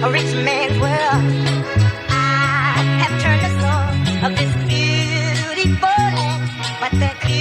a rich man's world. I have turned the soul of this beautiful land, but that beautiful.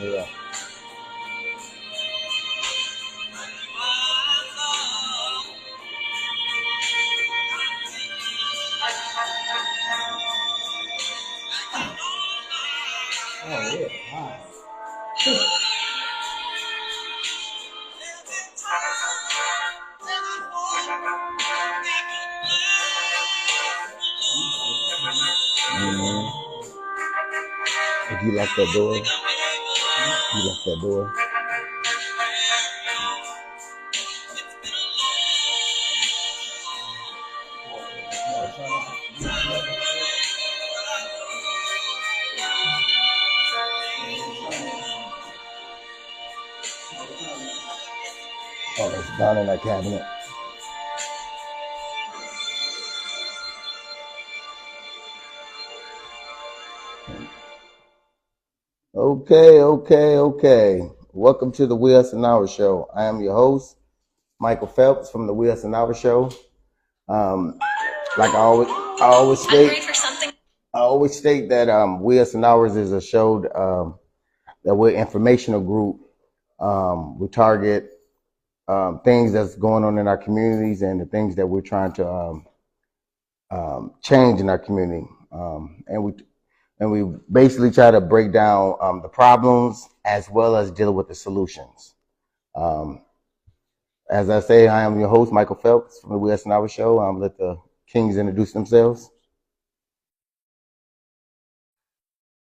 Yeah. Oh, yeah. Nice. If you lock that door, you lock that door. Oh, it's down in that cabinet. Okay. Welcome to the WUAO Show. I am your host, Michael Phelps from the WUAO Show. Like I always state that WUAO is a show that we're an informational group. We target things that's going on in our communities and the things that we're trying to change in our community. And we basically try to break down the problems as well as deal with the solutions. As I say, I am your host, Michael Phelps from the WUAO Show. Let the Kings introduce themselves.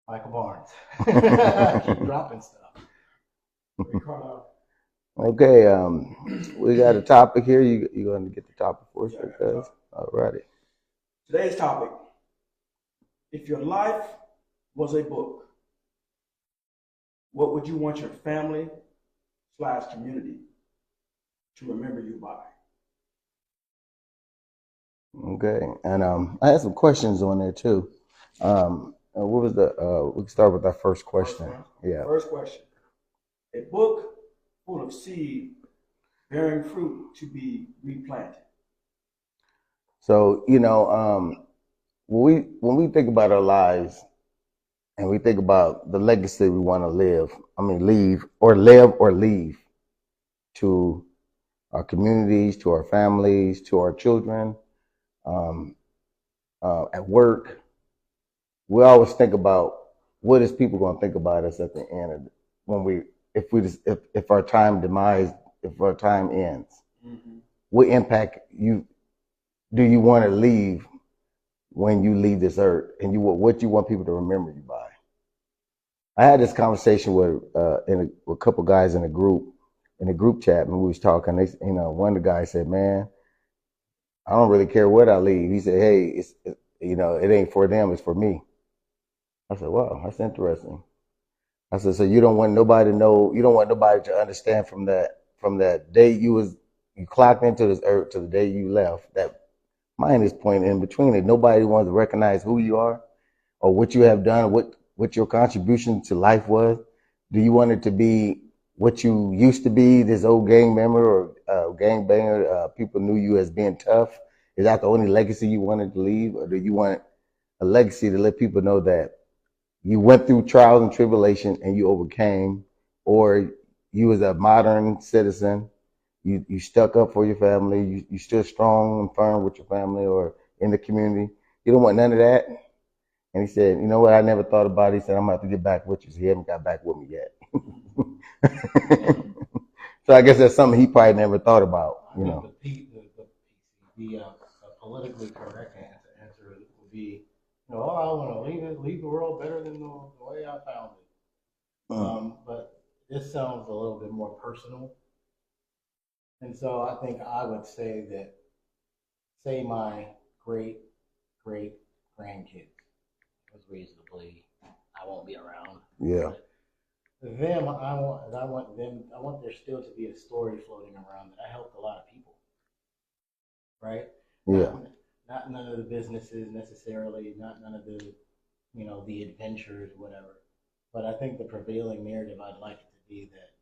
Michael Barnes. Keep dropping stuff. Okay, we got a topic here. You're going to get the topic for us, because all righty. Today's topic: if your life was a book, what would you want your family/community to remember you by? Okay, and I had some questions on there too. What was we can start with our first question. First question: a book full of seed bearing fruit to be replanted. So when we think about our lives, and we think about the legacy we want to leave or leave to our communities, to our families, to our children, um, at work, we always think about what is people going to think about us at the end of when we if our time ends. Mm-hmm. What impact do you want to leave when you leave this earth, and what you want people to remember you by? I had this conversation with a couple guys in a group chat, and we was talking. One of the guys said, "Man, I don't really care what I leave." He said, "Hey, it ain't for them; it's for me." I said, "Wow, that's interesting." I said, "So you don't want nobody to know? You don't want nobody to understand from that day you clocked into this earth to the day you left, that minus point in between it. Nobody wants to recognize who you are or what you have done, what your contribution to life was. Do you want it to be what you used to be, this old gang member or gang banger? People knew you as being tough. Is that the only legacy you wanted to leave, or do you want a legacy to let people know that you went through trials and tribulation and you overcame, or you as a modern citizen, you stuck up for your family, you stood strong and firm with your family or in the community. You don't want none of that?" And he said, "You know what? I never thought about it." He said, "I'm gonna have to get back with you." So he hasn't got back with me yet. So I guess that's something he probably never thought about. The politically correct answer would be, "Oh, I want to leave the world better than the way I found it." But this sounds a little bit more personal, and so I think I would say that, say my great grandkids was reasonably, I won't be around. Yeah. Them, I want there still to be a story floating around that I helped a lot of people, right? Yeah. Not none of the businesses necessarily, not none of the, the adventures, whatever. But I think the prevailing narrative, I'd like it to be that,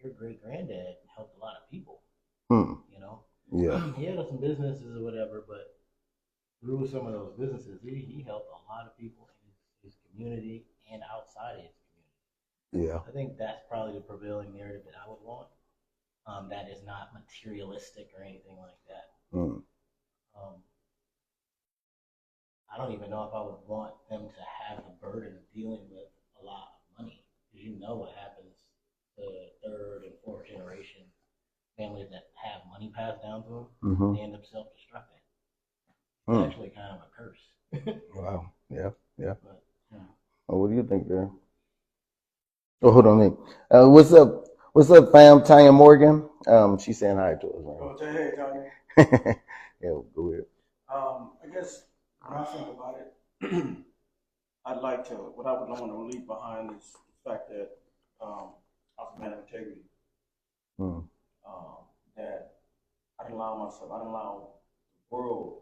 your great granddad helped a lot of people. Yeah. He had some businesses or whatever, but through some of those businesses, he helped a lot of people in his community and outside of his community. Yeah. I think that's probably the prevailing narrative that I would want. That is not materialistic or anything like that. I don't even know if I would want them to have the burden of dealing with a lot of money, because you know what happens to third and fourth generation families that have money passed down to them. Mm-hmm. They end up self-destructing. It's actually kind of a curse. Wow. Yeah. Yeah. But, what do you think there? Oh, hold on a minute. What's up, fam? Tanya Morgan. She's saying hi to us. Right? Oh, hey, Tanya. Yeah, go ahead. I guess when I think about it, what I would want to leave behind is the fact that I was a man of integrity. That I didn't allow the world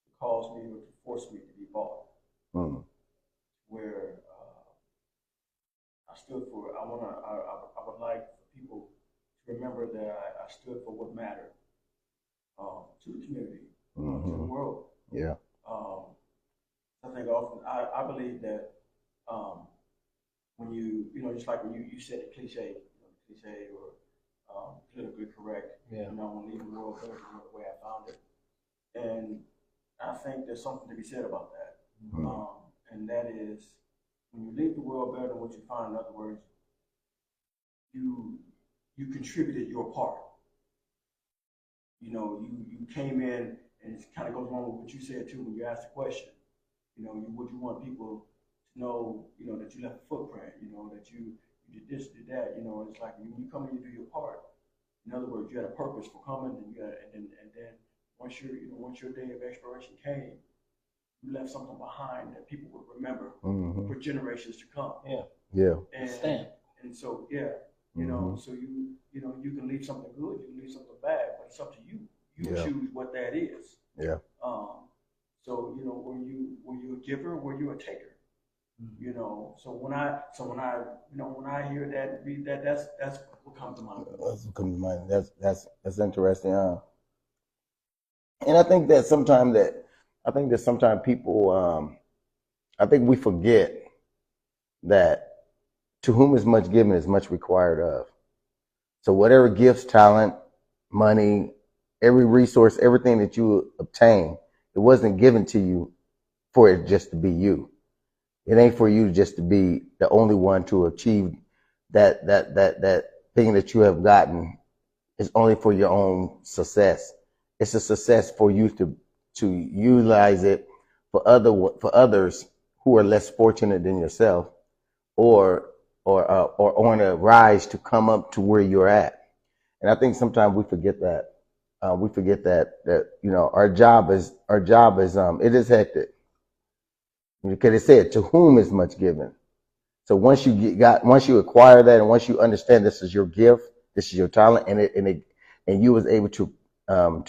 to cause me or to force me to be bought. Where I stood for, I would like people to remember that I stood for what mattered to the community, to the world. Yeah. I think often I believe that when just like when you said the cliche or politically correct, I'm gonna leave the world better than the way I found it, and I think there's something to be said about that, and that is when you leave the world better than what you found. In other words, you contributed your part. You came in, and it kind of goes along with what you said too when you asked the question. Would you want people to know, that you left a footprint, that you did this, did that, it's like when you come in, you do your part. In other words, you had a purpose for coming, and then once your day of expiration came, you left something behind that people would remember for generations to come. Yeah. Yeah. And so so you can leave something good, you can leave something bad, but it's up to you. You choose what that is. Yeah. So were you a giver? Were you a taker? So when I hear that, read that, that's what comes to mind. That's what comes to mind. That's interesting. And I think that sometimes people I think we forget that to whom is much given is much required of. So whatever gifts, talent, money, every resource, everything that you obtain, it wasn't given to you for it just to be you. It ain't for you just to be the only one to achieve that thing that you have gotten. It's only for your own success. It's a success for you to utilize it for others who are less fortunate than yourself, or or on a rise to come up to where you're at. And I think sometimes we forget that. We forget that our job is it is hectic, because it said to whom is much given. So once once you acquire that, and once you understand this is your gift, this is your talent, and you was able to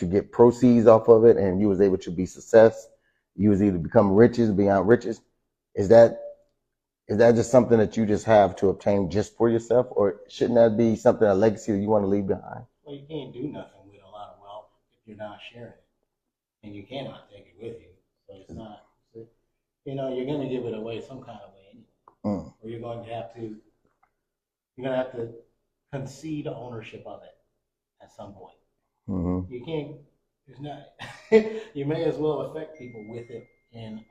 get proceeds off of it, and you was able to be success, you was able to become riches beyond riches. Is that just something that you just have to obtain just for yourself, or shouldn't that be something, a legacy that you want to leave behind? Well, you can't do nothing with a lot of wealth if you're not sharing it, and you cannot take it with you. So it's not, you're going to give it away some kind of way anyway, or you're going to have to concede ownership of it at some point. Mm-hmm. You can't. It's not. You may as well affect people with it in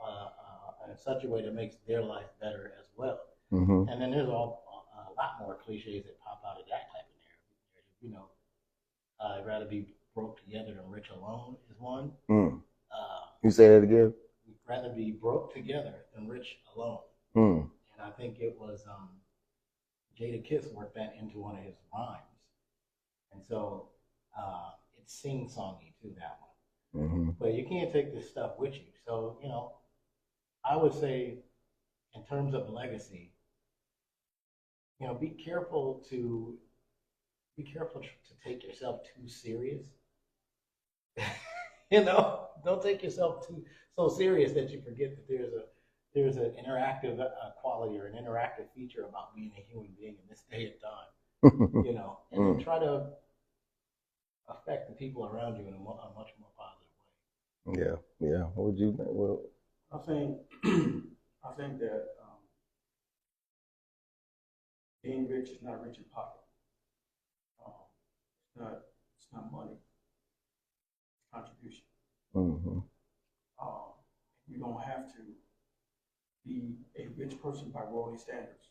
such a way that makes their life better as well. Mm-hmm. And then there's a lot more cliches that pop out of that type of narrative. I'd rather be broke together than rich alone is one. You say that again? We'd rather be broke together than rich alone. And I think it was Jada Kiss worked that into one of his rhymes. And so it's sing-songy too, that one. Mm-hmm. But you can't take this stuff with you. So, I would say, in terms of legacy, be careful to take yourself too serious. Don't take yourself so serious that you forget that there's an interactive quality or an interactive feature about being a human being in this day and time. And then try to affect the people around you in a much more positive way. Yeah. What would you think? Well, I think that being rich is not rich in pocket. It's not money. It's contribution. Mm-hmm. You don't have to be a rich person by worldly standards.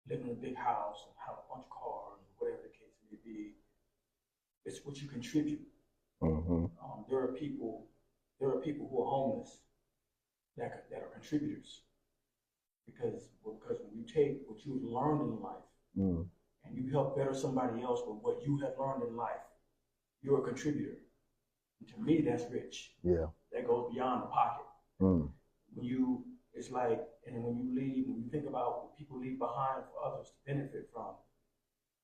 Live in a big house and have a bunch of cars, whatever the case may be. It's what you contribute. Mm-hmm. There are people who are homeless that are contributors, because when you take what you've learned in life and you help better somebody else with what you have learned in life, you're a contributor. And to me, that's rich. Yeah, that goes beyond the pocket. It's like, and when you think about what people leave behind for others to benefit from,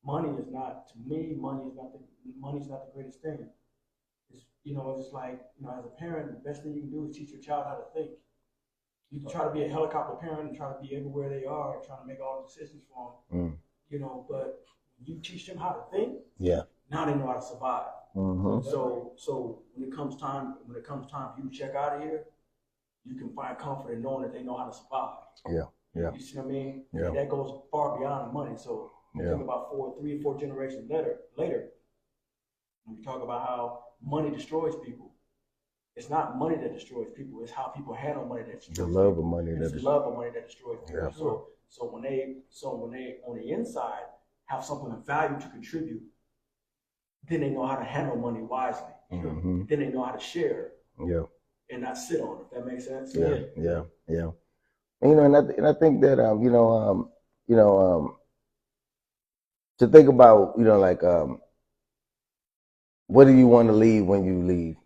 money's not the greatest thing. It's like, as a parent, the best thing you can do is teach your child how to think. You can try to be a helicopter parent and try to be everywhere they are and trying to make all the decisions for them. But you teach them how to think. Yeah. Now they know how to survive. Mm-hmm. So when it comes time for you to check out of here, you can find comfort in knowing that they know how to survive. Yeah. You see what I mean? Yeah. And that goes far beyond money. So think about 3 or 4 generations later, when we talk about how money destroys people, it's not money that destroys people. It's how people handle money that destroys people. The love of money that destroys people. Yeah. So when they on the inside have something of value to contribute, then they know how to handle money wisely. Mm-hmm. Then they know how to share. Yeah. And not sit on it. If that makes sense. Yeah. And I think that to think about what do you want to leave when you leave?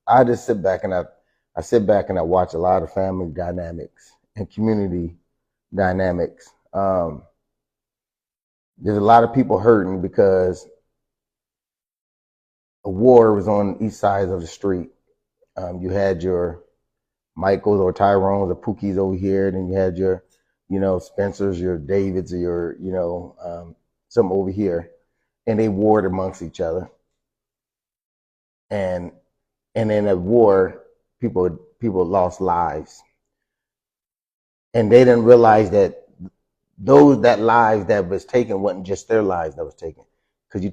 I just sit back and I watch a lot of family dynamics and community dynamics. There's a lot of people hurting because a war was on each side of the street. You had your Michaels or Tyrones or Pookies over here, then you had your, Spencers, your Davids, or your, some over here, and they warred amongst each other. And in a war, people lost lives. and they didn't realize that that lives that was taken wasn't just their lives that was taken, because you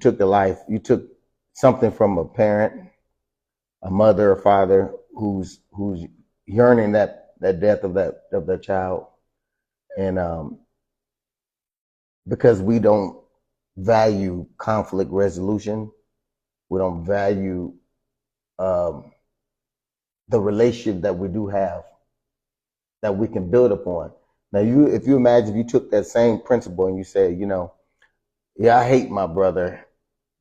took something from a parent, a mother or father who's yearning that death of that child, and because we don't value conflict resolution, we don't value the relationship that we do have that we can build upon. Now, if you imagine if you took that same principle and you said, yeah, I hate my brother,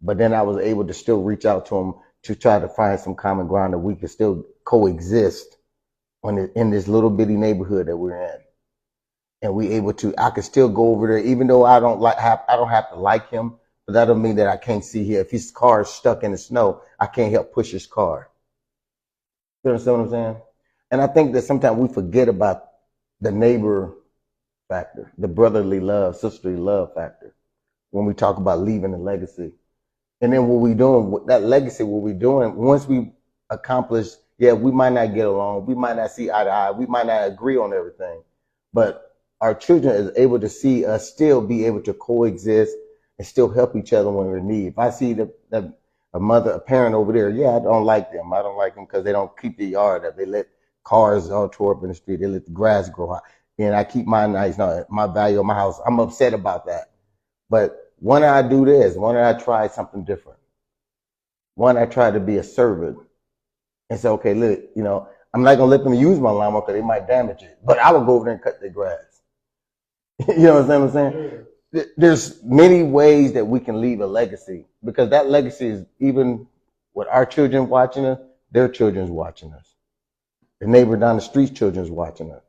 but then I was able to still reach out to him to try to find some common ground that we could still coexist in this little bitty neighborhood that we're in. And I could still go over there, even though I don't have to like him, but that don't mean that I can't see here. If his car is stuck in the snow, I can't help push his car. You understand what I'm saying? And I think that sometimes we forget about the neighbor factor, the brotherly love, sisterly love factor, when we talk about leaving a legacy. And then what we doing with that legacy, what we doing, once we accomplish, we might not get along, we might not see eye to eye, we might not agree on everything, but our children is able to see us still be able to coexist and still help each other when we're in need. If I see a parent over there, I don't like them. I don't like them because they don't keep the yard up. They let cars all tore up in the street. They let the grass grow high. And I keep my value of my house. I'm upset about that. But why don't I do this? Why don't I try something different? Why don't I try to be a servant and say, okay, look, I'm not going to let them use my lawnmower because they might damage it. But I will go over there and cut their grass. You know what I'm saying? Sure. There's many ways that we can leave a legacy, because that legacy is even with our children watching us, their children's watching us. The neighbor down the street's children's watching us.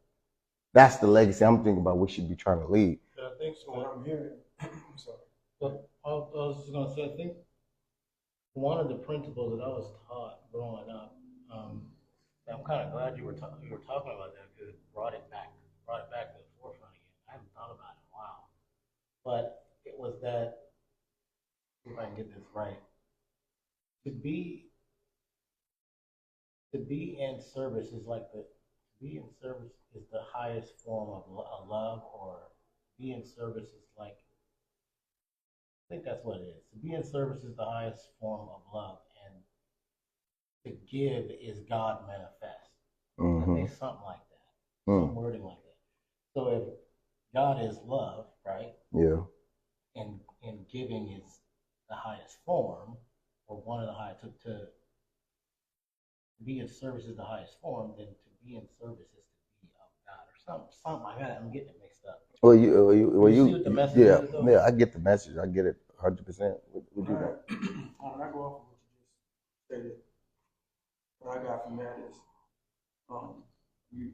That's the legacy I'm thinking about we should be trying to leave. I think so. What I'm hearing. I'm sorry. But I was just going to say, I think one of the principles that I was taught growing up, I'm kind of glad you were talking about that, because it brought it back to the forefront again. I haven't thought about it in a while. But it was that, if I can get this right, to be in service is the highest form of love, or be in service is like, I think that's what it is. To be in service is the highest form of love, and to give is God manifest. Mm-hmm. I think something like that, some wording like that. So if God is love, right? Yeah. And giving is the highest form, or one of the highest. To be in service is the highest form. Then to be in service is to be of God, or something like that. I'm getting it mixed up. Well, you see what the message is, though? Yeah, I get the message. I get it 100%. What you got? I go off of what you just stated. What I got from that is, you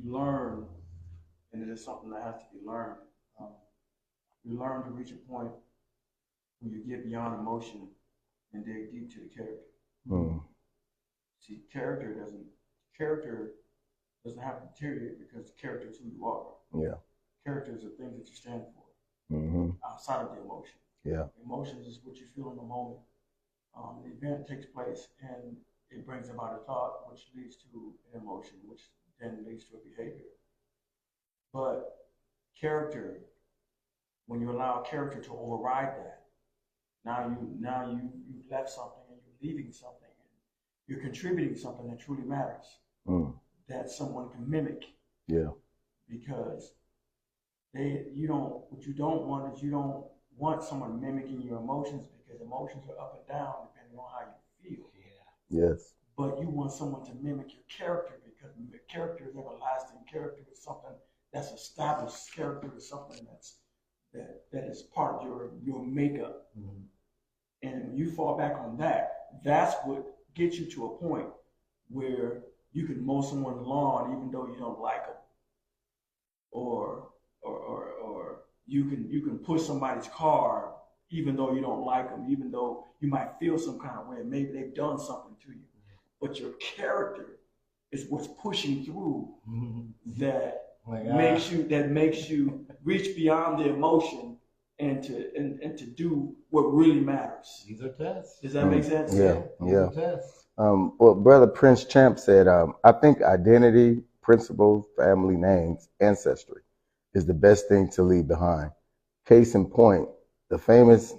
learn, and it is something that has to be learned. You learn to reach a point when you get beyond emotion and dig deep to the character. See, character doesn't have to deteriorate, because character is who you are. Yeah. Character is the things that you stand for, outside of the emotion. Yeah. Emotions is what you feel in the moment. The event takes place and it brings about a thought, which leads to an emotion, which then leads to a behavior. But character, when you allow character to override that, now you've left something and you're leaving something, and you're contributing something that truly matters, that someone can mimic. Yeah. Because what you don't want is you don't want someone mimicking your emotions, because emotions are up and down depending on how you feel. Yeah. Yes. But you want someone to mimic your character, because character is everlasting. Character is something that's established. Character is something that is part of your makeup. And when you fall back on that, that's what gets you to a point where you can mow someone's lawn even though you don't like them, or you can push somebody's car even though you don't like them, even though you might feel some kind of way, maybe they've done something to you, but your character is what's pushing through that makes you reach beyond the emotion and to do what really matters. These are tests. Does that make sense? Yeah. These are tests. Well, Brother Prince Champ said, I think identity principles, family names, ancestry is the best thing to leave behind. Case in point, the famous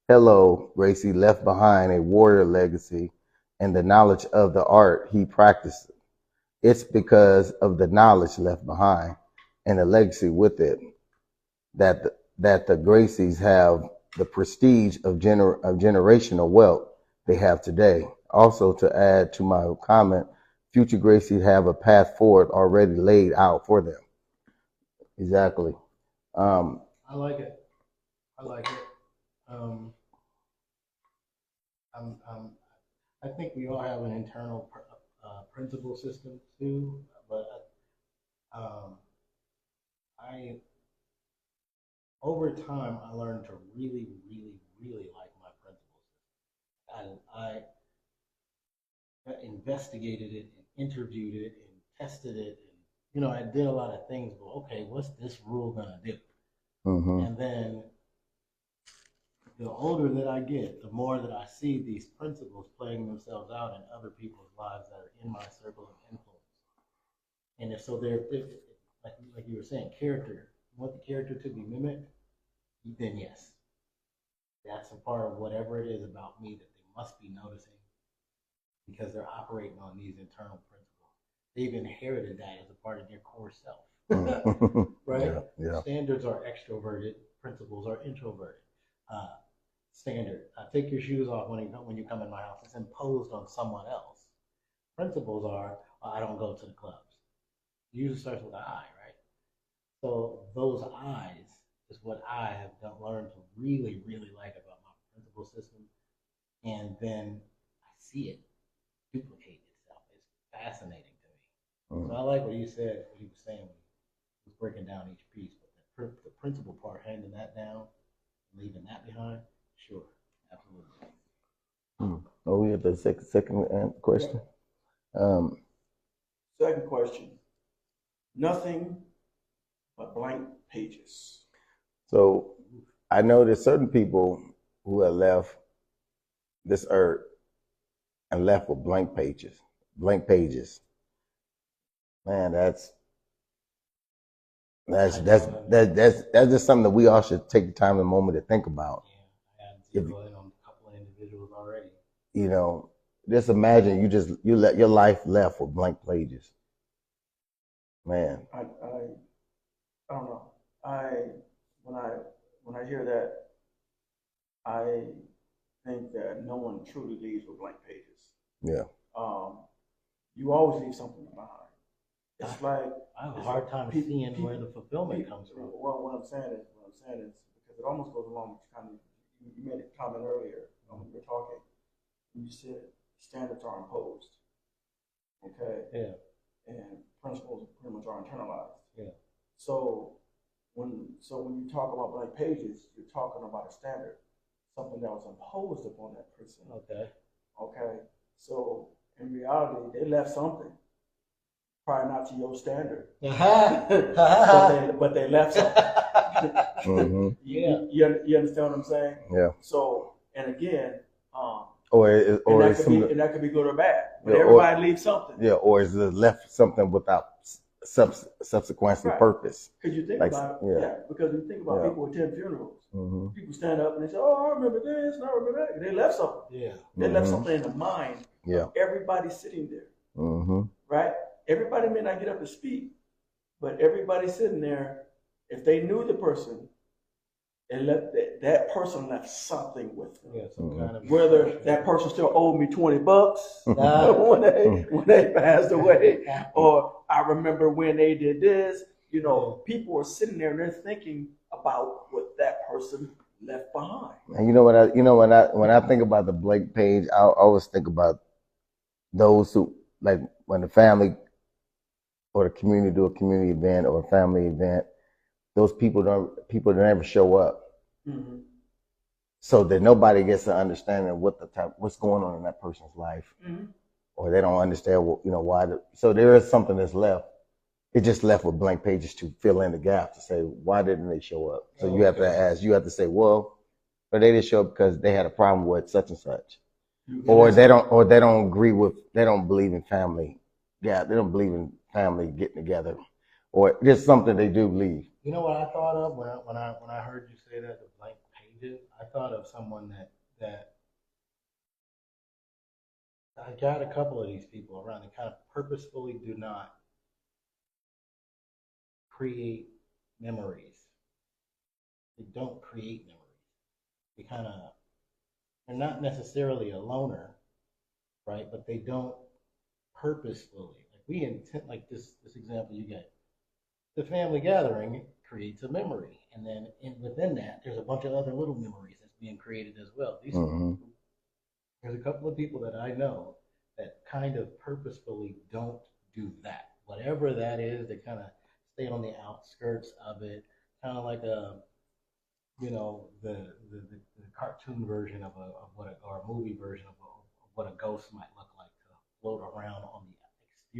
Hello Gracie left behind a warrior legacy and the knowledge of the art he practiced. It's because of the knowledge left behind and the legacy with it that the Gracies have the prestige of generational wealth they have today. Also, to add to my comment, future Gracies have a path forward already laid out for them. Exactly. I like it. I like it. I think we all have an internal principle system too, but I over time I learned to really, really, really like my principle system. I investigated it and interviewed it and tested it, and I did a lot of things. But okay, what's this rule gonna do? And then the older that I get, the more that I see these principles playing themselves out in other people's lives that are in my circle of influence. And if so, like you were saying, character. You want the character to be mimicked, then yes, that's a part of whatever it is about me that they must be noticing, because they're operating on these internal principles. They've inherited that as a part of their core self, right? Yeah. Standards are extroverted, principles are introverted. Standard, take your shoes off when you come in my house. It's imposed on someone else. Principles are, I don't go to the clubs. It usually starts with an I, right? So those I's is what I have learned to really, really like about my principle system. And then I see it duplicate itself. It's fascinating to me. So I like what he said, what he was saying when he was breaking down each piece. But the principle part, handing that down, leaving that behind, sure, absolutely. Oh, we have the second question. Second question. Nothing but blank pages. So I know there's certain people who have left this earth and left with blank pages. Blank pages. Man, that's just something that we all should take the time and moment to think about. Yeah, I had zeroed in on a couple of individuals already. Just imagine you let your life left with blank pages. Man. I don't know. When I hear that, I think that no one truly leaves with blank pages. Yeah. You always leave something behind. It's like I have a hard time seeing where the fulfillment comes from. Well, what I'm saying is because it almost goes along with you made a comment earlier when we were talking. You said standards are imposed. Okay. Yeah. And principles pretty much are internalized. Yeah. So when you talk about blank pages, you're talking about a standard, something that was imposed upon that person. Okay. Okay. So in reality, they left something. Probably not to your standard, but they left something. You understand what I'm saying? Yeah. So, and again, that could be good or bad, but everybody leaves something. Yeah, or is it left something without subsequently purpose? Because you think about it, because you think about people attend funerals. People stand up and they say, "Oh, I remember this, and I remember that." They left something. Yeah. They left something in the mind of everybody sitting there. Right? Everybody may not get up to speak, but everybody sitting there, if they knew the person, and that person left something with them. Yeah, some kind of whether that person still owed me $20 when they passed away, or I remember when they did this. People are sitting there and they're thinking about what that person left behind. And when I think about the blank page, I always think about those who, like, when the family or the community do a community event or a family event, those people that never show up. So that nobody gets an understanding of what's going on in that person's life, or they don't understand why. So there is something that's left. It just left with blank pages to fill in the gap, to say, why didn't they show up? So you have to ask. You have to say, well, or they didn't show up because they had a problem with such and such, or they don't agree with. They don't believe in family. Yeah, they don't believe in family getting together, or just something they do leave. You know what I thought of when I heard you say that, the blank pages? I thought of someone that I got a couple of these people around that kind of purposefully do not create memories. They don't create memories. They kind of, they're not necessarily a loner, right? But they don't purposefully, like we intend, like this example you get. The family gathering creates a memory, and then within that, there's a bunch of other little memories that's being created as well. There's a couple of people that I know that kind of purposefully don't do that. Whatever that is, they kind of stay on the outskirts of it, kind of like a, you know, the cartoon version of or a movie version of what a ghost might look like, to float around on the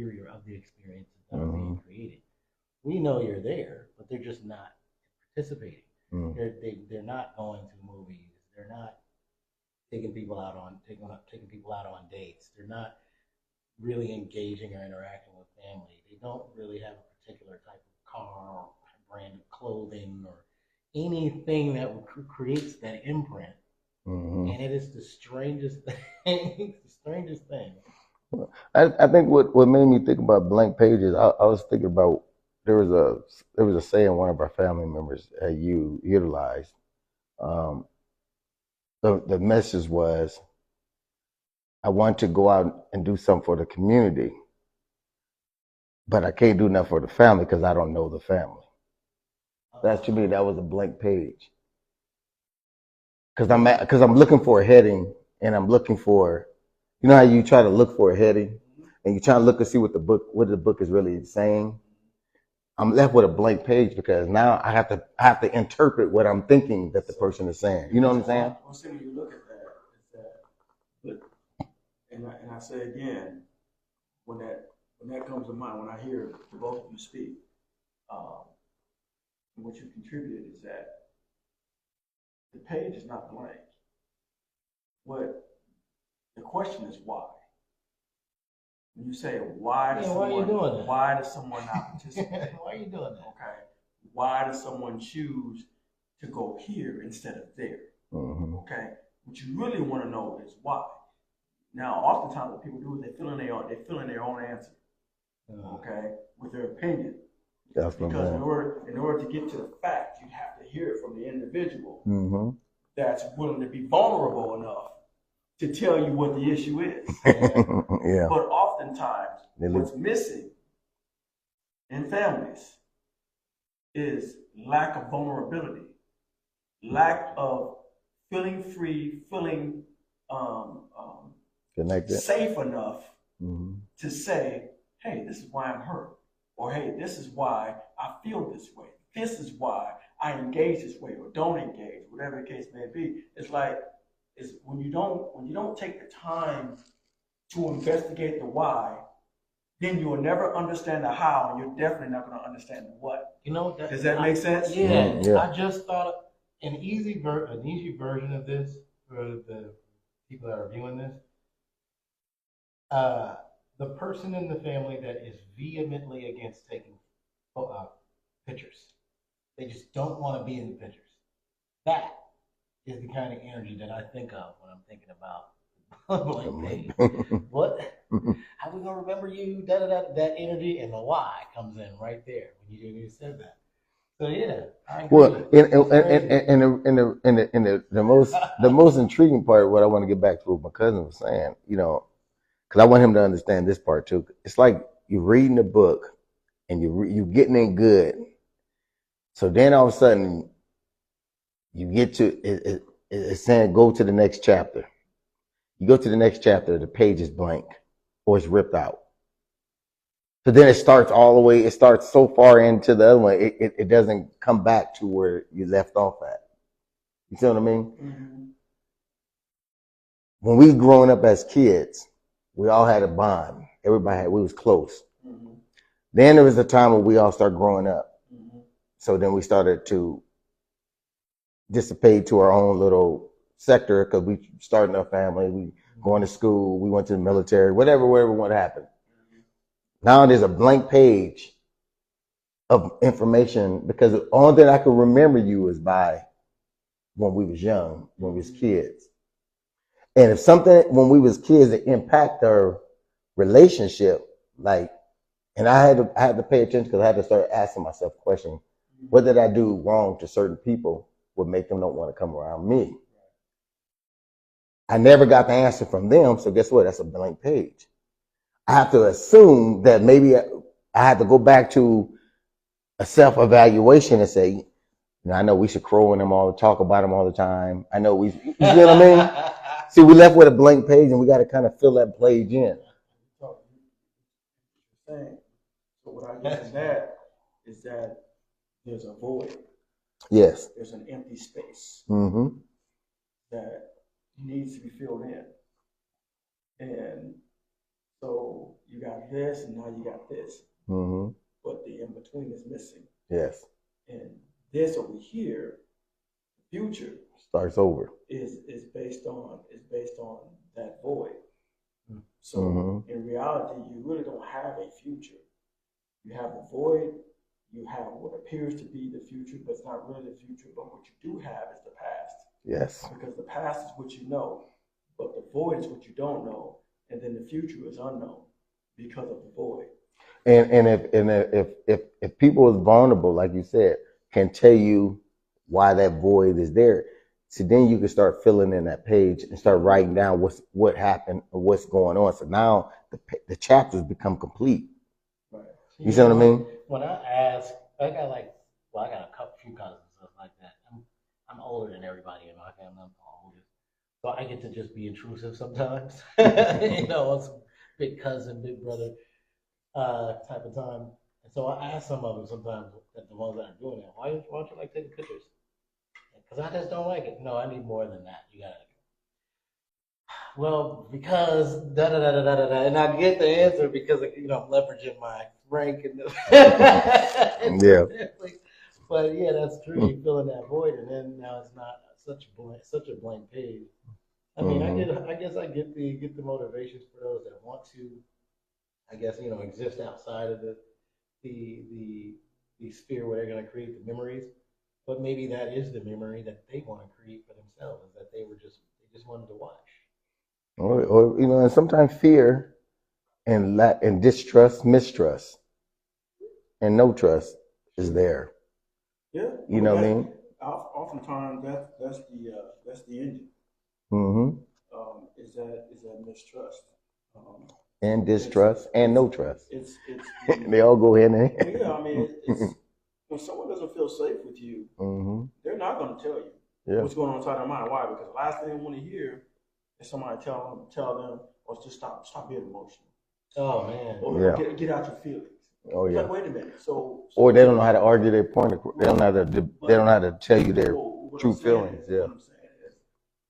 exterior of the experiences that are being created. We know you're there, but they're just not participating. They're not going to movies. They're not taking people out on dates. They're not really engaging or interacting with family. They don't really have a particular type of car or brand of clothing or anything that creates that imprint. And it is the strangest thing. The strangest thing. I think what made me think about blank pages, I was thinking about, there was a saying one of our family members utilized. The message was, I want to go out and do something for the community, but I can't do nothing for the family because I don't know the family. That, to me, that was a blank page. Because I'm looking for a heading, and I'm looking for, you know how you try to look for a heading, and you try to look and see what the book is really saying. I'm left with a blank page because now I have to interpret what I'm thinking that the person is saying. You know what I'm saying? Well, see, when you look at that, and I say again, when that comes to mind, when I hear the both of you speak, and what you contributed is that the page is not blank. What the question is why? When you say why does someone not participate? Why are you doing that? Okay. Why does someone choose to go here instead of there? Okay. What you really want to know is why. Now, oftentimes what people do is they fill in their own answer. Okay, with their opinion. That's because in order to get to the fact, you have to hear it from the individual that's willing to be vulnerable enough to tell you what the issue is. Yeah. But oftentimes, what's missing in families is lack of vulnerability, lack of feeling free, feeling connected, safe enough to say, hey, this is why I'm hurt. Or, hey, this is why I feel this way. This is why I engage this way or don't engage, whatever the case may be. It's like, when you don't take the time to investigate the why, then you will never understand the how, and you're definitely not going to understand the what. You know, does that make sense? Yeah. I just thought an easy version of this for the people that are viewing this. The person in the family that is vehemently against taking pictures. They just don't want to be in the pictures. That is the kind of energy that I think of when I'm thinking about blank page. What? How we gonna remember you? That energy, and the why comes in right there when you said that. So yeah, I agree. Well, the most intriguing part, what I want to get back to what my cousin was saying, you know, because I want him to understand this part too. It's like you're reading a book and you're getting in good. So then all of a sudden you get to it's saying go to the next chapter. You go to the next chapter, the page is blank or it's ripped out. So then it starts so far into the other one, it doesn't come back to where you left off at. You see what I mean? When we growing up as kids, we all had a bond. We was close. Then there was a time when we all started growing up. So then we started to dissipate to our own little sector because we started our family, we going to school, we went to the military, whatever what happened. Now there's a blank page of information because the only thing I can remember you is by when we was young, when we was kids. And if something when we was kids that impact our relationship, like, and I had to pay attention because I had to start asking myself questions. What did I do wrong to certain people would make them don't want to come around me? I never got the answer from them, so guess what? That's a blank page. I have to assume that maybe I had to go back to a self-evaluation and say, you know, I know we should crow on them all, talk about them all the time. I know you see what I mean? See, we left with a blank page and we got to kind of fill that page in. So what I get from that is that there's a void. Yes. There's an empty space Mm-hmm. that needs to be filled in. And so you got this and now you got this. Mm-hmm. But the in between is missing. Yes. And this over here, the future starts over. Is based on that void. So in reality, you really don't have a future. You have the void, you have what appears to be the future, but it's not really the future, but what you do have is the past. Yes. Because the past is what you know, but the void is what you don't know, and then the future is unknown because of the void. And if people is vulnerable, like you said, can tell you why that void is there, so then you can start filling in that page and start writing down what happened or what's going on. So now the chapters become complete. Right. You see what I mean? When I ask, I got a few cousins and stuff like that. I'm older than everybody in my family. I'm the oldest, so I get to just be intrusive sometimes. You know, it's big cousin, big brother type of time. And so I ask some of them sometimes, that the ones that are doing it, why don't you like taking pictures? Because I just don't like it. No, I need more than that. You gotta. Well, because da da da da da da, and I get the answer because I'm leveraging my rank and yeah. But yeah, that's true. You fill in that void, and then now it's not such a blank page. I mean, I guess I get the motivations for those that want to, I guess, exist outside of the sphere where they're going to create the memories. But maybe that is the memory that they want to create for themselves, is that they just wanted to watch. Or and sometimes fear and distrust, mistrust, and no trust is there. Yeah. You know what I mean? Oftentimes that's the engine. Mm-hmm. Is that mistrust. And distrust and no trust. It's they all go hand in hand. Yeah, I mean, it's when someone doesn't feel safe with you, they're not going to tell you what's going on inside their mind. Why? Because the last thing they want to hear is somebody tell them, or just stop being emotional. Oh man. Or get out your feelings. Oh yeah. Like, wait a minute. So or they don't know how to argue their point. They don't know how to tell you their true feelings. What I'm saying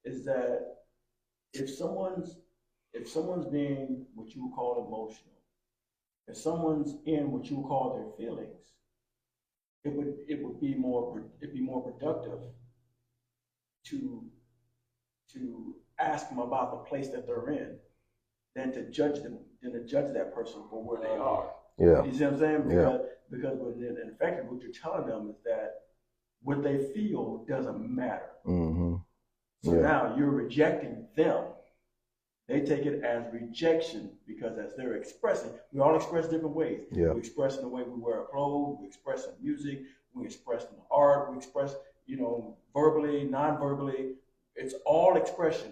is that if someone's being what you would call emotional, if someone's in what you would call their feelings, it would be more productive to ask them about the place that they're in than to judge that person for where they are. Yeah. You see what I'm saying? Yeah. Because in effect, what you're telling them is that what they feel doesn't matter. Mm-hmm. So now you're rejecting them. They take it as rejection because as they're expressing, we all express different ways. Yeah. We express in the way we wear our clothes, we express in music, we express in art, we express, verbally, non-verbally. It's all expression.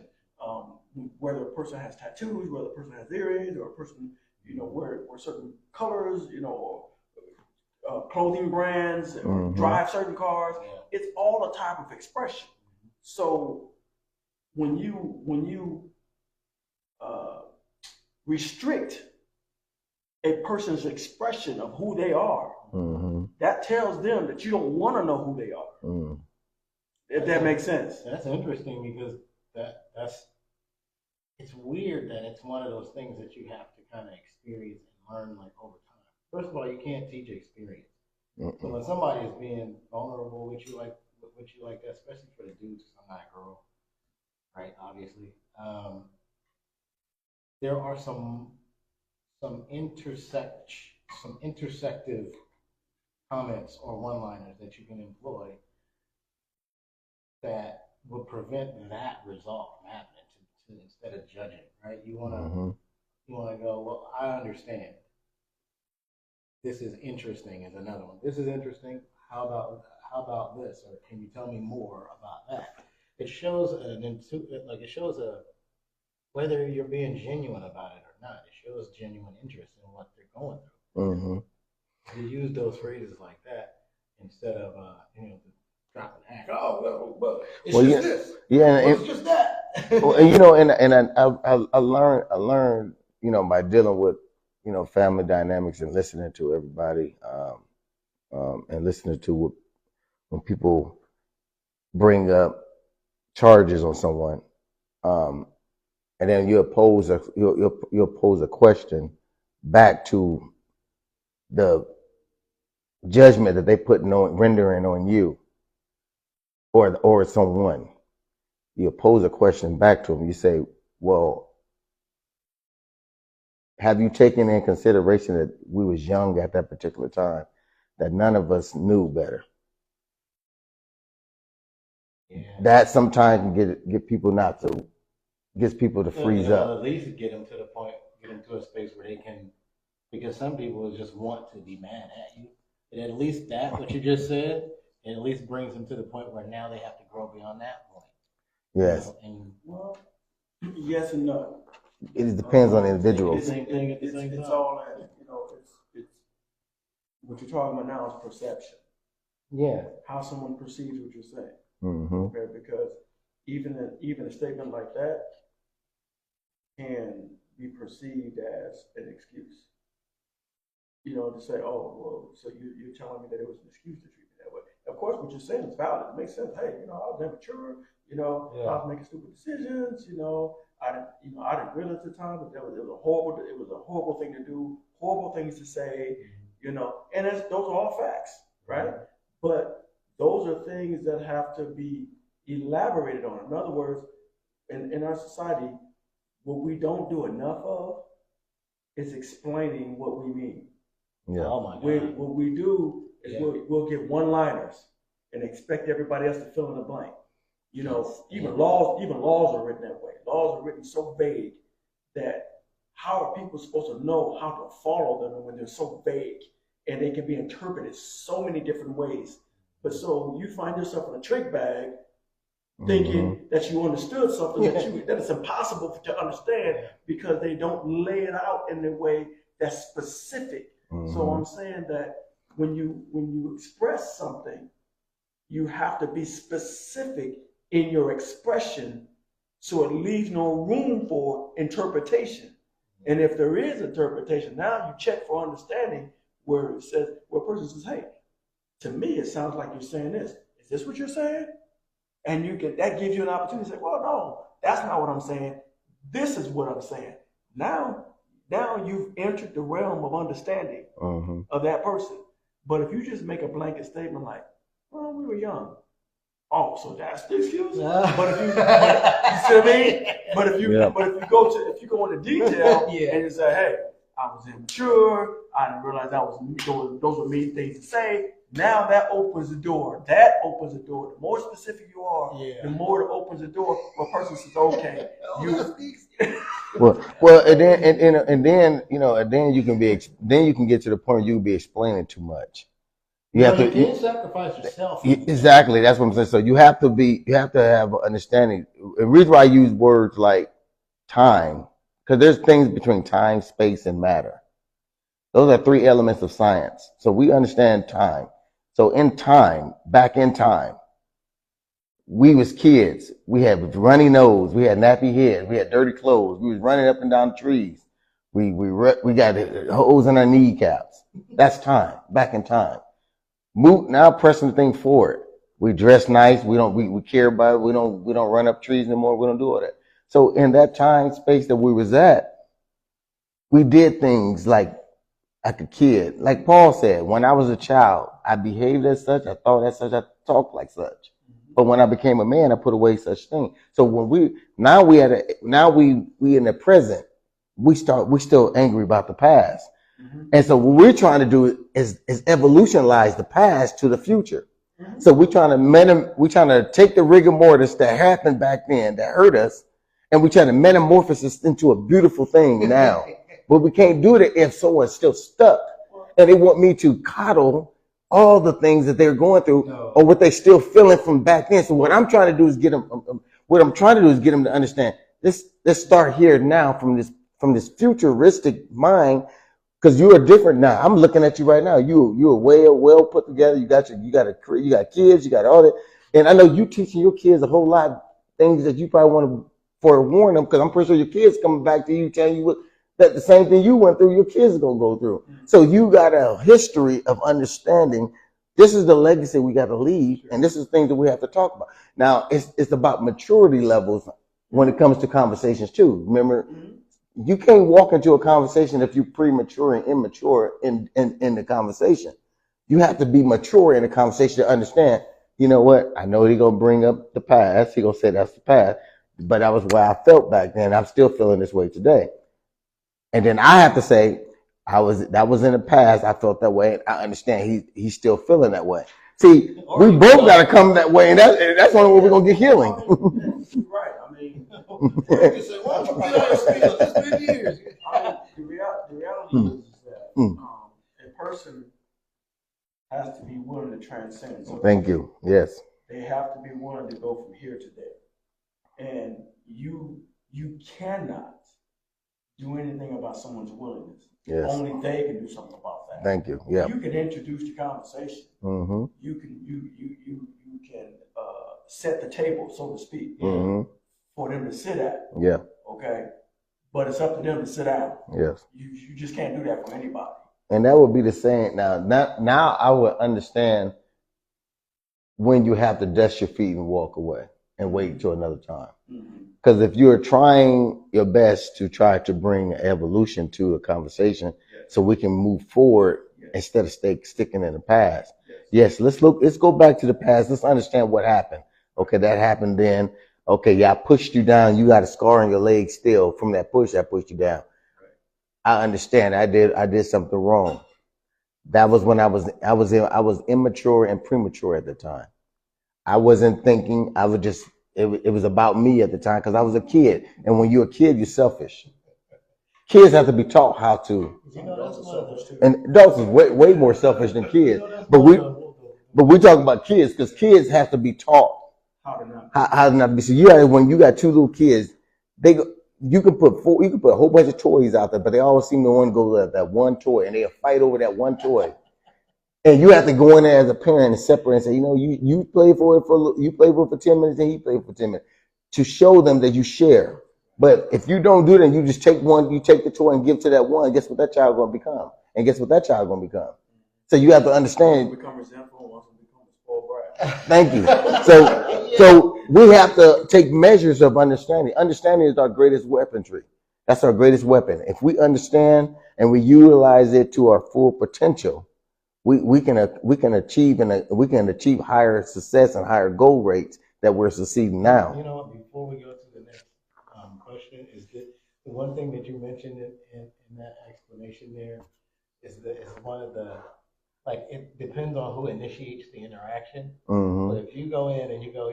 Whether a person has tattoos, whether a person has earrings, or a person, wear certain colors, or clothing brands, or drive certain cars. Yeah. It's all a type of expression. So when you restrict a person's expression of who they are, that tells them that you don't want to know who they are. If that makes sense. That's interesting because it's weird that it's one of those things that you have to kind of experience and learn over time. First of all, you can't teach experience. So when somebody is being vulnerable with you like that, especially for the dudes, because I'm not a girl, right? Obviously, there are some some intersective comments or one-liners that you can employ that will prevent that result from happening instead of judging, right? You want to go, well, I understand. This is interesting is another one. This is interesting. How about this? Or can you tell me more about that? It shows whether you're being genuine about it or not. It shows genuine interest in what they're going through. You use those phrases like that instead of dropping the hack. Oh, well, it's just this. Yeah, it's just that. Well, and I learned by dealing with family dynamics and listening to everybody, and listening to when people bring up charges on someone, and then you'll pose a question back to the judgment that they rendering on you or someone. You pose a question back to them. You say, well, have you taken in consideration that we was young at that particular time, that none of us knew better? Yeah. That sometimes can get people gets people to freeze up. At least get them to the point, get them to a space where they can, because some people just want to be mad at you. And at least what you just said, it at least brings them to the point where now they have to grow beyond that point. Yes. Well, yes and no. It depends on the individuals. It's all that, it's what you're talking about now is perception. Yeah. How someone perceives what you're saying. Okay? Because even a statement like that can be perceived as an excuse. To say, oh, well, so you're telling me that it was an excuse to treat me that way. Of course, what you're saying is valid. It makes sense. Hey, I was immature. I was making stupid decisions. I didn't realize at the time that it was a horrible thing to do, horrible things to say. And those are all facts, right? But those are things that have to be elaborated on. In other words, in our society, what we don't do enough of is explaining what we mean. Yeah. Oh my God. What we do is we'll get one-liners and expect everybody else to fill in the blank. Even laws are written that way. Laws are written so vague that how are people supposed to know how to follow them when they're so vague and they can be interpreted so many different ways? But so you find yourself in a trick bag thinking that you understood something that it's impossible to understand because they don't lay it out in a way that's specific. So I'm saying that when you express something, you have to be specific in your expression so it leaves no room for interpretation. And if there is interpretation, now you check for understanding where a person says, hey, to me it sounds like you're saying this. Is this what you're saying? And that gives you an opportunity to say, well, no, that's not what I'm saying. This is what I'm saying. Now you've entered the realm of understanding of that person. But if you just make a blanket statement like, well, we were young. Oh, so that's the excuse? But if you see what I mean? But if you go into detail and you say, hey, I was immature, I didn't realize those were mean things to say. Now that opens the door. The more specific you are, the more it opens the door where a person says, okay, and then you can get to the point you can be explaining too much. You can't sacrifice yourself. Exactly, that's what I'm saying. So you have to have understanding. The reason why I use words like time, because there's things between time, space, and matter. Those are three elements of science. So we understand time. So back in time, we was kids. We had runny nose. We had nappy heads. We had dirty clothes. We was running up and down trees. We got holes in our kneecaps. That's time. Back in time. Now pressing the thing forward. We dress nice. We care about it. We don't run up trees anymore. We don't do all that. So in that time space that we was at, we did things like a kid. Like Paul said, when I was a child, I behaved as such, I thought as such, I talked like such. But when I became a man, I put away such thing. So when we in the present, we still angry about the past. And so what we're trying to do is evolutionize the past to the future. So we're trying to take the rigor mortis that happened back then that hurt us, and we're trying to metamorphose this into a beautiful thing now. But we can't do it if someone's still stuck and they want me to coddle all the things that they're going through or what they're still feeling from back then. So what I'm trying to do is get them to understand this. Let's start here now from this futuristic mind, because you are different now. I'm looking at you right now. You're well put together. You got kids, you got all that, and I know you teaching your kids a whole lot of things that you probably want to forewarn them, because I'm pretty sure your kids coming back to you telling you that the same thing you went through, your kids are gonna go through. So you got a history of understanding. This is the legacy we got to leave, and this is things that we have to talk about. Now it's about maturity levels when it comes to conversations too. Remember, you can't walk into a conversation if you're premature and immature in the conversation. You have to be mature in the conversation to understand, you know what, I know he's going to bring up the past. He's going to say that's the past, but that was where I felt back then. I'm still feeling this way today. And then I have to say, that was in the past. I felt that way. And I understand he's still feeling that way. See, we both got to come that way, and that's the only way we're going to get healing. Right. I mean, you say, well, it's been years. The reality is that a person has to be willing to transcend. Thank you. Yes. They have to be willing to go from here to there. And you cannot do anything about someone's willingness. Yes. Only they can do something about that. Thank you. Yeah. You can introduce the conversation. Mm-hmm. You can set the table, so to speak, for them to sit at. Yeah. Okay. But it's up to them to sit down. Yes. You just can't do that for anybody. And that would be the same. Now I would understand when you have to dust your feet and walk away and wait till another time. Because if you're trying your best to try to bring evolution to a conversation, so we can move forward instead of sticking in the past. Yes, let's go back to the past. Let's understand what happened. Okay, that happened then. Okay, yeah, I pushed you down. You got a scar on your leg still from that push that pushed you down. I understand. I did something wrong. That was when I was immature and premature at the time. I wasn't thinking. I was just. It was about me at the time because I was a kid. And when you're a kid, you're selfish. Kids have to be taught how to. And adults is way more selfish than kids. But we talk about kids because kids have to be taught how to not be. So when you got two little kids, you can put a whole bunch of toys out there, but they always seem to want to go to that one toy, and they'll fight over that one toy. And you have to go in there as a parent and separate and say, you play for it for 10 minutes and he played for 10 minutes, to show them that you share. But if you don't do that, and you just take the toy and give to that one, guess what that child going to become? And guess what that child going to become? So you have to understand. Become resentful, become a spoiled brat. Thank you. So we have to take measures of understanding. Understanding is our greatest weaponry. That's our greatest weapon. If we understand and we utilize it to our full potential, we can achieve higher success and higher goal rates that we're succeeding now. You know what? Before we go to the next question, is that the one thing that you mentioned in that explanation there is one of the, like, it depends on who initiates the interaction. But if you go in and you go,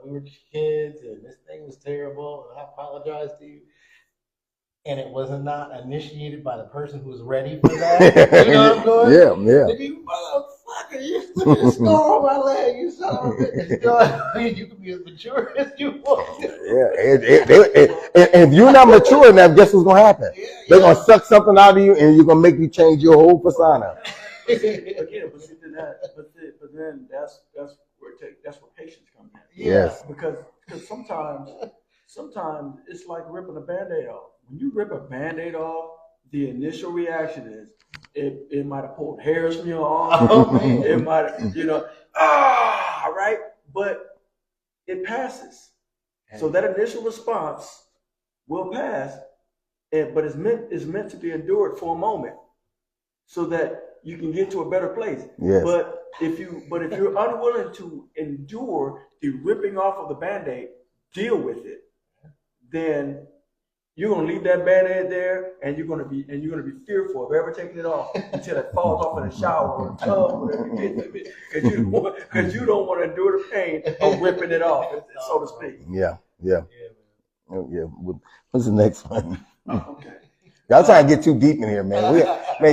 we were kids and this thing was terrible and I apologize to you, and it was not initiated by the person who's ready for that. You know what I'm going? Yeah. And you motherfucker, you put a scar on my leg, you son of a bitch. You can be as mature as you want. Yeah. And if you're not mature enough, guess what's gonna happen? They're gonna suck something out of you, and you're gonna make you change your whole persona. But then that's where patience comes in. Yes. Because sometimes it's like ripping a Band-Aid off. When you rip a Band-Aid off, the initial reaction is it might have pulled hairs from your arm. It might have, right? But it passes. So that initial response will pass, but it's meant to be endured for a moment, so that you can get to a better place. Yes. But if you're unwilling to endure the ripping off of the Band-Aid, deal with it, then you're gonna leave that Band-Aid there, and you're gonna be fearful of ever taking it off until it falls off in the shower or tub, or whatever you get of it, because you don't want to endure the pain of ripping it off, so to speak. Yeah. What's the next one? Okay. Y'all trying to get too deep in here, man.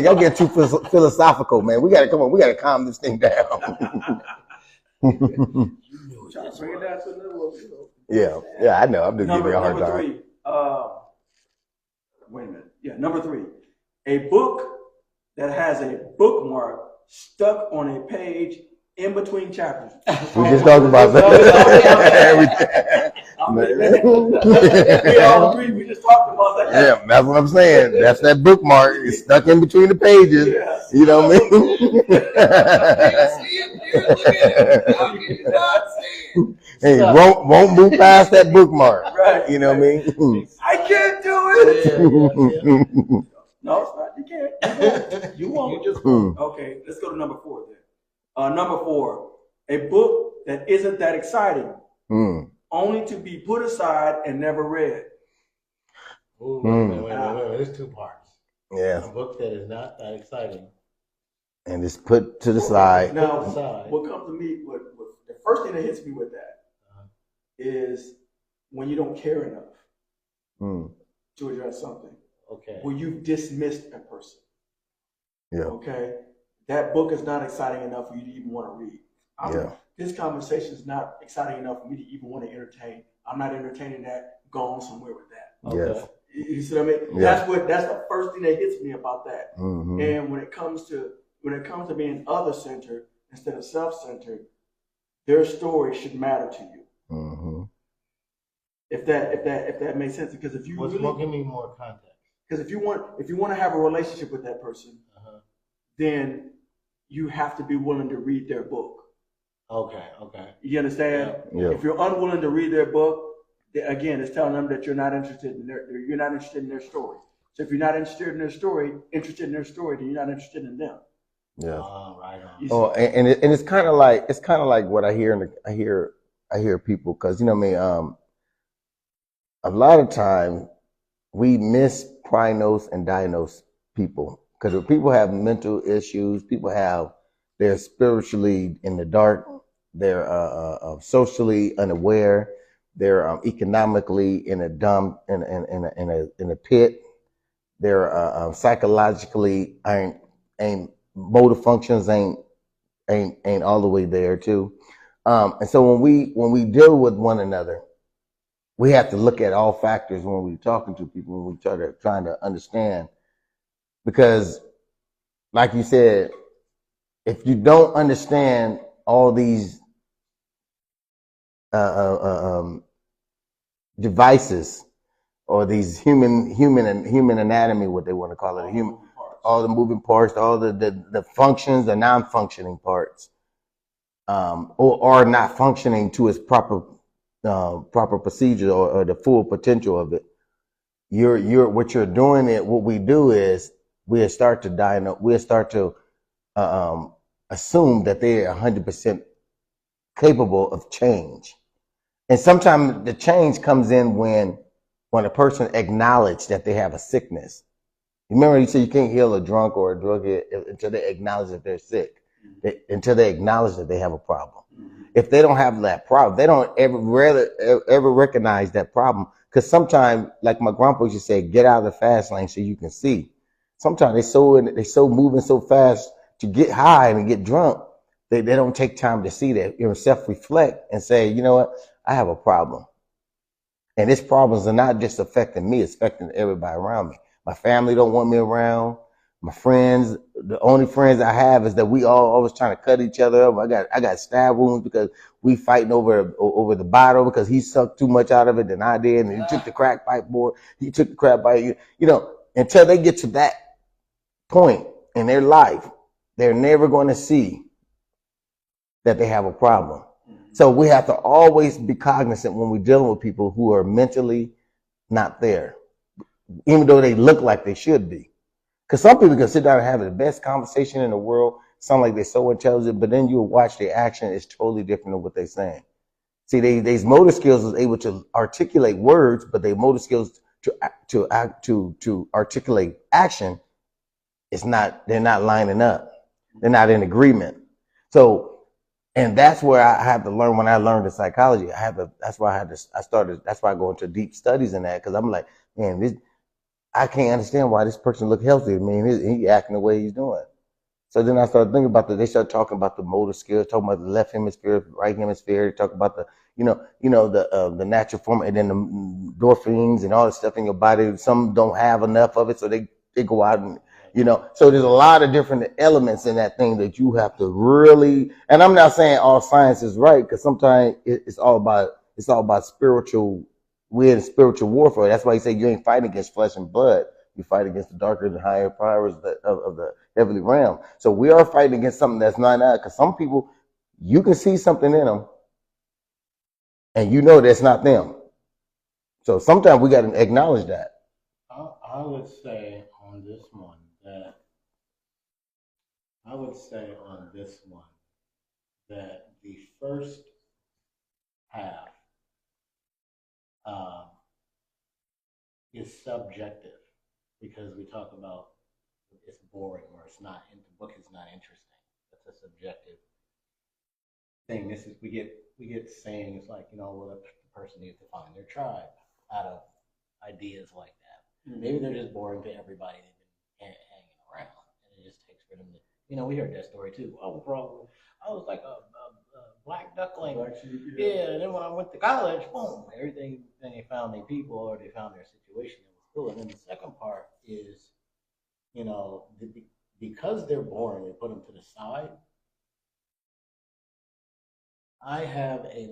Y'all get too philosophical, man. We gotta calm this thing down. Trying to bring it down to another level. Yeah, I know. I'm just giving you a hard number time. 3. Wait a minute. Yeah, number 3. A book that has a bookmark stuck on a page in between chapters. We just talked about that. We all agree. We just talked about that. Yeah, that's what I'm saying. That's that bookmark. It's stuck in between the pages. Yeah. You know what I mean? Hey, won't move past that bookmark. Right. You know what I mean? I can't do it. No, it's not. You can't. You won't. You just won't. Okay, let's go to number 4 then. Number 4, a book that isn't that exciting, only to be put aside and never read. Ooh, wait. There's 2 parts. Yeah. A book that is not that exciting. And it's put to the side. Now, what comes to me, what the first thing that hits me with that is when you don't care enough to address something. Okay. When you've dismissed a person. Yeah. Okay. That book is not exciting enough for you to even want to read. This conversation is not exciting enough for me to even want to entertain. I'm not entertaining that. Go on somewhere with that. Okay. Yes. You see what I mean? Yeah. That's the first thing that hits me about that. Mm-hmm. And when it comes to being other-centered instead of self-centered, their story should matter to you. Mm-hmm. If that makes sense, because if you give me more context. Because if you want to have a relationship with that person, then you have to be willing to read their book. Okay. You understand? Yeah. If you're unwilling to read their book, again, it's telling them that you're not interested in their story. So if you're not interested in their story, then you're not interested in them. Yeah. Right on. And it's kind of like what I hear people, because you know what I mean. A lot of time we misdiagnose and diagnose people, because if people have mental issues, they're spiritually in the dark, they're socially unaware, they're economically in a pit, they're psychologically ain't motor functions ain't all the way there too. And so when we deal with one another, we have to look at all factors when we're talking to people, when we trying to understand, because like you said, if you don't understand all these devices, or these human anatomy, what they want to call it, all the moving parts, all the functions, the non-functioning parts, or not functioning to its proper procedure or the full potential of it. What we do is we'll start to assume that they're 100% capable of change. And sometimes the change comes in when a person acknowledges that they have a sickness. Remember, you said you can't heal a drunk or a druggie until they acknowledge that they're sick, until they acknowledge that they have a problem. If they don't have that problem, they don't ever recognize that problem. Because sometimes, like my grandpa used to say, get out of the fast lane so you can see. Sometimes they so moving so fast to get high and get drunk, they don't take time to see that, self-reflect and say, you know what, I have a problem. And these problems are not just affecting me, it's affecting everybody around me. My family don't want me around. My friends, the only friends I have is that we all always trying to cut each other up. I got stab wounds because we fighting over the bottle, because he sucked too much out of it than I did, and he took the crack pipe more. He took the crack pipe. Until they get to that point in their life, they're never going to see that they have a problem. So we have to always be cognizant when we're dealing with people who are mentally not there, even though they look like they should be. Because some people can sit down and have the best conversation in the world, sound like they're so intelligent, but then you'll watch their action, it's totally different than what they're saying. See, these motor skills is able to articulate words, but their motor skills to articulate action, they're not lining up. They're not in agreement. So, and that's where I had to learn. When I learned the psychology, that's why that's why I go into deep studies in that, because I'm like, man, I can't understand why this person look healthy. I mean, he acting the way he's doing. So then I started thinking about they started talking about the motor skills, talking about the left hemisphere, right hemisphere, talk about the, the natural form, and then the endorphins and all the stuff in your body. Some don't have enough of it, so they go out and, so there's a lot of different elements in that thing that you have to really, and I'm not saying all science is right, because sometimes it's all about spiritual, we're in spiritual warfare. That's why you say you ain't fighting against flesh and blood. You fight against the darker and higher powers of the heavenly realm. So we are fighting against something that's not that, because some people, you can see something in them and that's not them. So sometimes we got to acknowledge that. I would say on this one that the first half is subjective, because we talk about it's boring or it's not, the book is not interesting. That's a subjective thing. We get sayings like, well, the person needs to find their tribe out of ideas like that. Mm-hmm. Maybe they're just boring to everybody. They've been hanging around, and it just takes for them to, we heard that story too. I was like a black duckling. Yeah, and then when I went to college, boom, everything. Then they found their people, or they found their situation. It was cool. And then the second part is, because they're boring, they put them to the side. I have a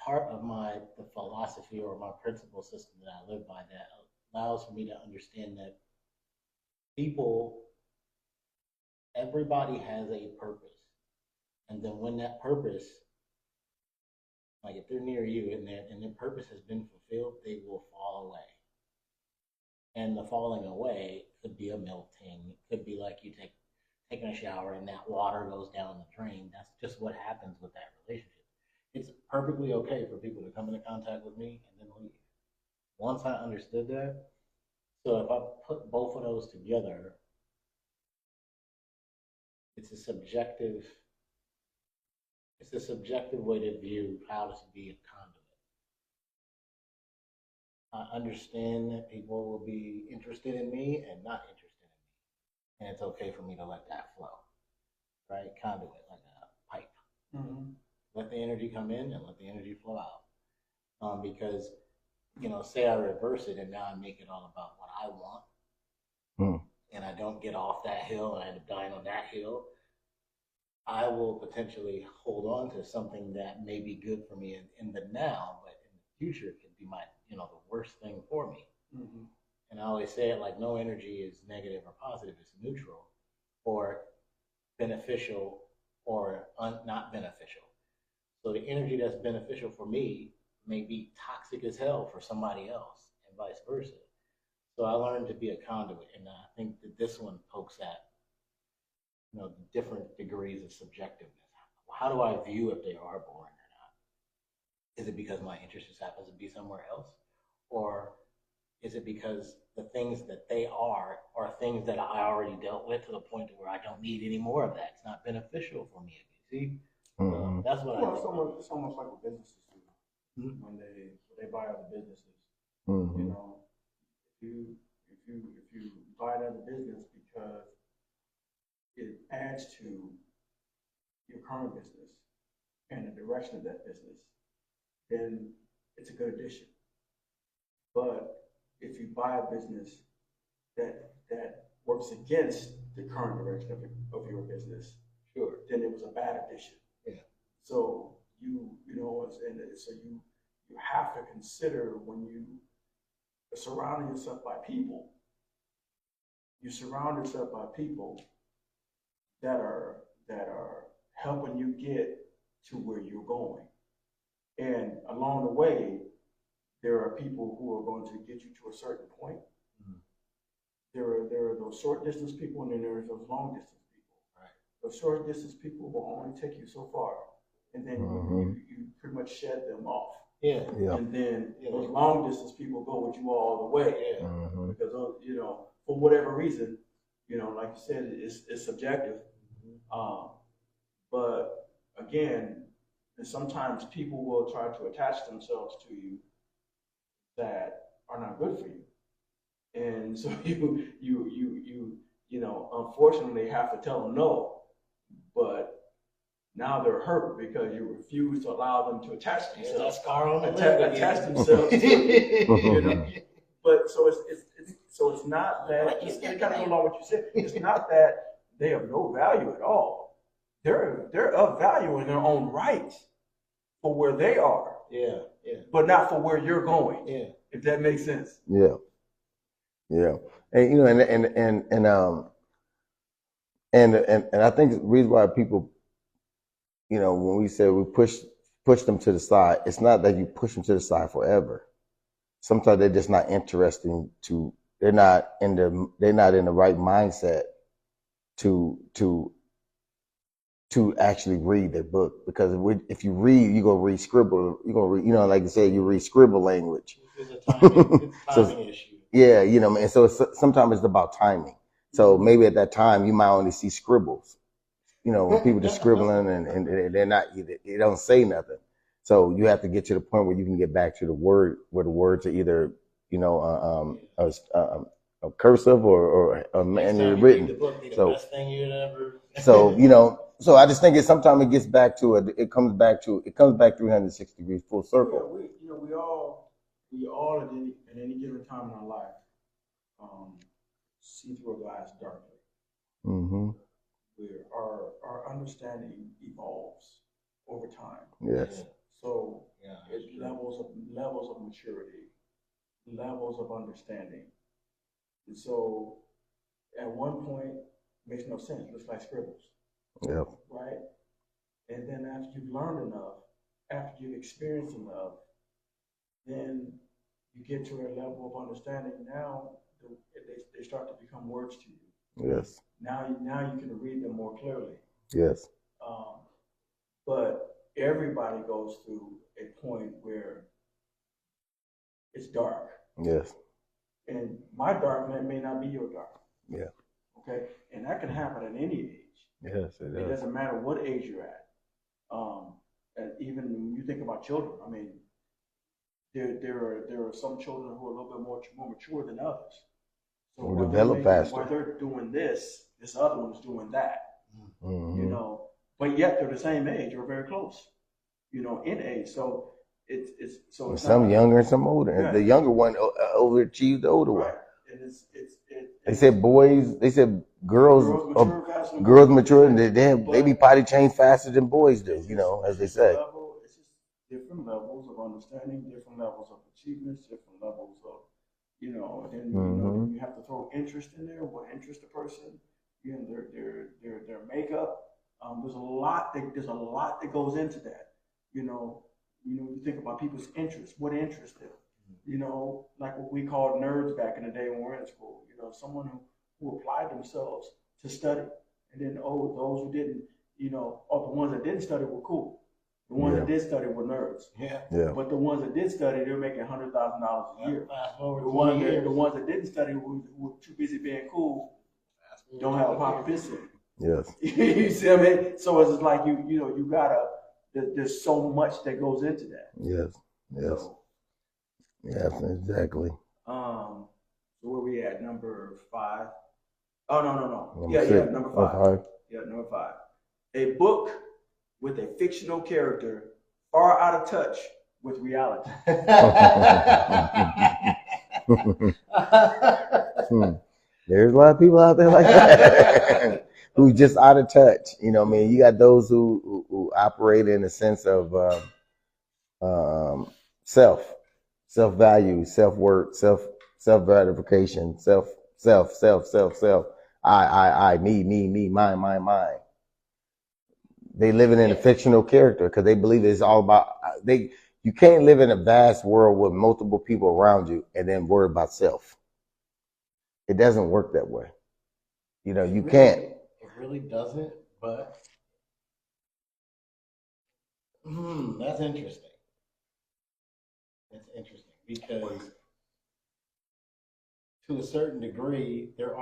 part of the philosophy or my principle system that I live by that allows for me to understand that everybody has a purpose. And then when that purpose, like if they're near you and their purpose has been fulfilled, they will fall away. And the falling away could be a melting. It could be like you taking a shower and that water goes down the drain. That's just what happens with that relationship. It's perfectly okay for people to come into contact with me and then leave. Once I understood that, so if I put both of those together, it's a subjective way to view how to be a conduit. I understand that people will be interested in me and not interested in me. And it's okay for me to let that flow. Right? Conduit, like a pipe. Mm-hmm. Let the energy come in and let the energy flow out. Because, say I reverse it and now I make it all about what I want, and I don't get off that hill and I end up dying on that hill, I will potentially hold on to something that may be good for me in the now, but in the future it could be the worst thing for me. Mm-hmm. And I always say it like, no energy is negative or positive, it's neutral, or beneficial or not beneficial. So the energy that's beneficial for me may be toxic as hell for somebody else, and vice versa. So I learned to be a conduit, and I think that this one pokes at the different degrees of subjectiveness. How do I view if they are boring or not? Is it because my interest just happens to be somewhere else, or is it because the things that they are things that I already dealt with to the point where I don't need any more of that? It's not beneficial for me. See, mm-hmm. That's what I think. It's almost like what businesses do. Mm-hmm. When they buy other businesses. Mm-hmm. If you buy another business because it adds to your current business and the direction of that business, then it's a good addition. But if you buy a business that works against the current direction of your business, sure, then it was a bad addition. Yeah. So you have to consider when you are surrounding yourself by people. You surround yourself by people that are helping you get to where you're going, and along the way, there are people who are going to get you to a certain point. Mm-hmm. There are those short distance people, and then there are those long distance people. Right. Those short distance people will only take you so far, and then you pretty much shed them off. Yeah. Yeah. And then those long distance people go with you all the way. Yeah. Mm-hmm. Because, you know, for whatever reason, you know, like you said, it's subjective. But again, and sometimes people will try to attach themselves to you that are not good for you. And so you know, unfortunately have to tell them no. But now they're hurt because you refuse to allow them to attach themselves. Attach themselves to you. You know? But so it's not that it's kind of go along with what you said. It's not that they have no value at all. They're of value in their own right for where they are. Yeah, yeah. But not for where you're going. Yeah. If that makes sense. Yeah. Yeah. And you know, and I think the reason why people, you know, when we say we push them to the side, it's not that you push them to the side forever. Sometimes they're just not interesting to. They're not in the right mindset to actually read their book, because if you read, you're gonna read scribble. You're gonna read, you know, like you said, you read scribble language. It's a timing issue. Yeah, you know, and so sometimes it's about timing. So maybe at that time you might only see scribbles. You know, when people just scribbling and they're not, they don't say nothing. So you have to get to the point where you can get back to the word, where the words are either, you know, a cursive or manually written. The book, the so, best thing you'd ever. So, you know, so I just think sometimes it gets back to it comes back 360 degrees full circle. Yeah, we all at any given time in our life see through a glass darkly. Mm-hmm. Where our understanding evolves over time. Yes. So it's levels of maturity, levels of understanding. And so at one point it makes no sense, looks like scribbles. Yeah. Right? And then after you've learned enough, after you've experienced enough, then you get to a level of understanding. Now they start to become words to you. Yes. Now you can read them more clearly. Yes. But everybody goes through a point where it's dark. Yes. And my dark may not be your dark. Yeah. Okay? And that can happen at any age. Yes, it does. It doesn't matter what age you're at. And even when you think about children, I mean, there are some children who are a little bit more mature than others. So Or develop faster. While they're doing this other one is doing that. Mm-hmm. You know, but yet they're the same age or very close. You know, in age. So it's some younger and some older. Yeah. The younger one overachieved the older one. And they said girls mature and they be potty trained faster than boys do. You know, as they say. It's just different levels of understanding, different levels of achievements, different levels of, you know, and you know, you have to throw interest in there. What interests a person? You know, their makeup. There's a lot that goes into that. You know, you think about people's interests. What interests them? You know, like what we called nerds back in the day when we were in school. You know, someone who applied themselves to study, and then those who didn't, you know, the ones that didn't study were cool. The ones that did study were nerds. Yeah. But the ones that did study, they were making $100,000 a year. The ones that didn't study who were too busy being cool don't have a pocket piston. Yes. You see what I mean? So it's just like you gotta. There's so much that goes into that. Yes. Yes. So, yes, exactly. So where we at? Number 5. Oh no. Number 5. Okay. Yeah, number 5. A book with a fictional character far out of touch with reality. There's a lot of people out there like that who just out of touch. You know what I mean? You got those who operate in a sense of self-value, self-worth, self-gratification, self. I, me, mine. They living in a fictional character because they believe it's all about you can't live in a vast world with multiple people around you and then worry about self. It doesn't work that way. You know, you can't. It really doesn't, but that's interesting. it's interesting because to a certain degree, there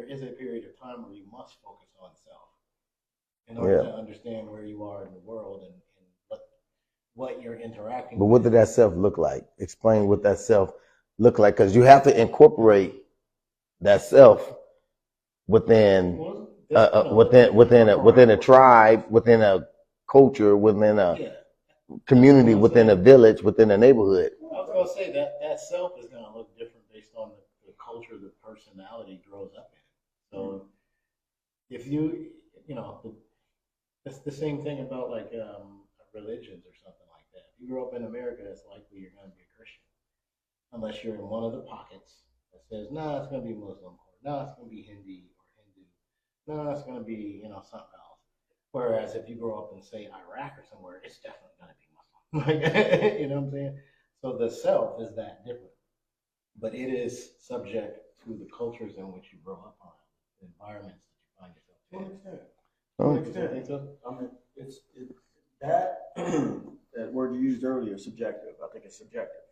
is a period of time where you must focus on self in order to understand where you are in the world and what you're interacting But with. what did that self look like? Explain what that self look like, because you have to incorporate that self within within a tribe, within a culture, within a community, within a village, within a neighborhood. I was gonna say that self is gonna look different based on the culture the personality grows up in. So if it's the same thing about like religions or something like that. If you grow up in America, it's likely you're gonna be a Christian, unless you're in one of the pockets that says, "No, it's gonna be Muslim," or "No, it's gonna be Hindi or Hindu." No, it's going to be, something else. Whereas if you grow up in, say, Iraq or somewhere, it's definitely going to be Muslim. You know what I'm saying? So the self is that different. But it is subject to the cultures in which you grow up on, the environments that you find yourself in. To an extent. I mean, it's that that word you used earlier, subjective. I think it's subjective.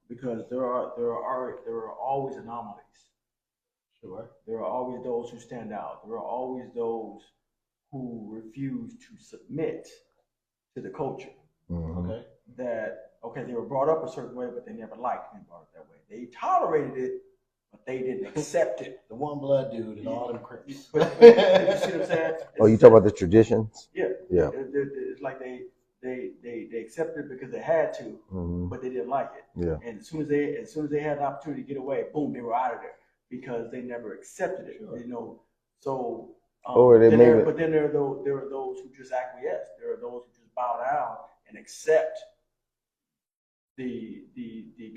Because there are always anomalies. Sure. There are always those who stand out. There are always those who refuse to submit to the culture. Okay. They were brought up a certain way, but they never liked being brought up that way. They tolerated it, but they didn't accept it. The one blood dude and all them Crips. But you see what I'm saying? You talk about the traditions? Yeah. Yeah. It's like they accepted it because they had to, but they didn't like it. Yeah. And as soon as they had the opportunity to get away, boom, they were out of there because they never accepted it. Sure. So. But then there are those who just acquiesce. There are those who just bow down and accept the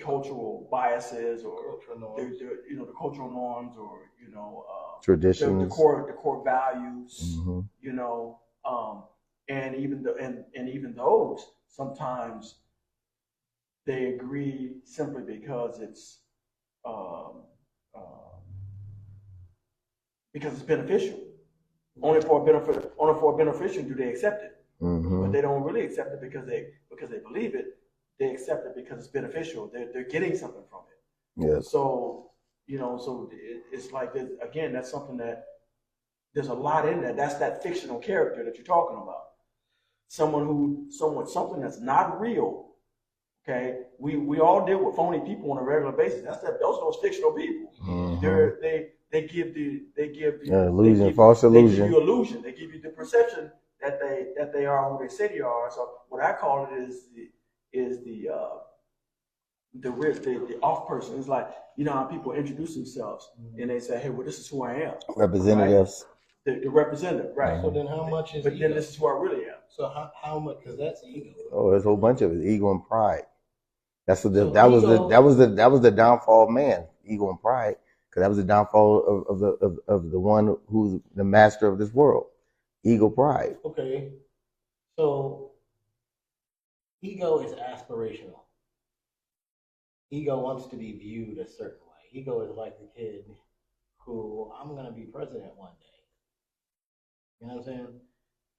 cultural biases or the cultural norms or traditions, the core values. And even those sometimes they agree simply because it's beneficial. Only for a beneficial do they accept it. But they don't really accept it because they believe it. They accept it because it's beneficial. They're getting something from it. Yes. So it's like again, that's something that there's a lot in that. That's that fictional character that you're talking about. Something that's not real. Okay, we all deal with phony people on a regular basis. Those are those fictional people. They give illusion. They give you illusion. They give you the perception that they are who they say they are. So what I call it is the off person. It's like how people introduce themselves and they say, "Hey, well, this is who I am." Representatives. Right? The representative, right? So then, how much is? But then this is who I really am. So how much? Because that's ego. Oh, there's a whole bunch of it. Ego and pride. That was the downfall of man. Ego and pride. Because that was the downfall of the one who's the master of this world. Ego, pride. Okay. So ego is aspirational. Ego wants to be viewed a certain way. Ego is like the kid who, I'm going to be president one day. You know what I'm saying?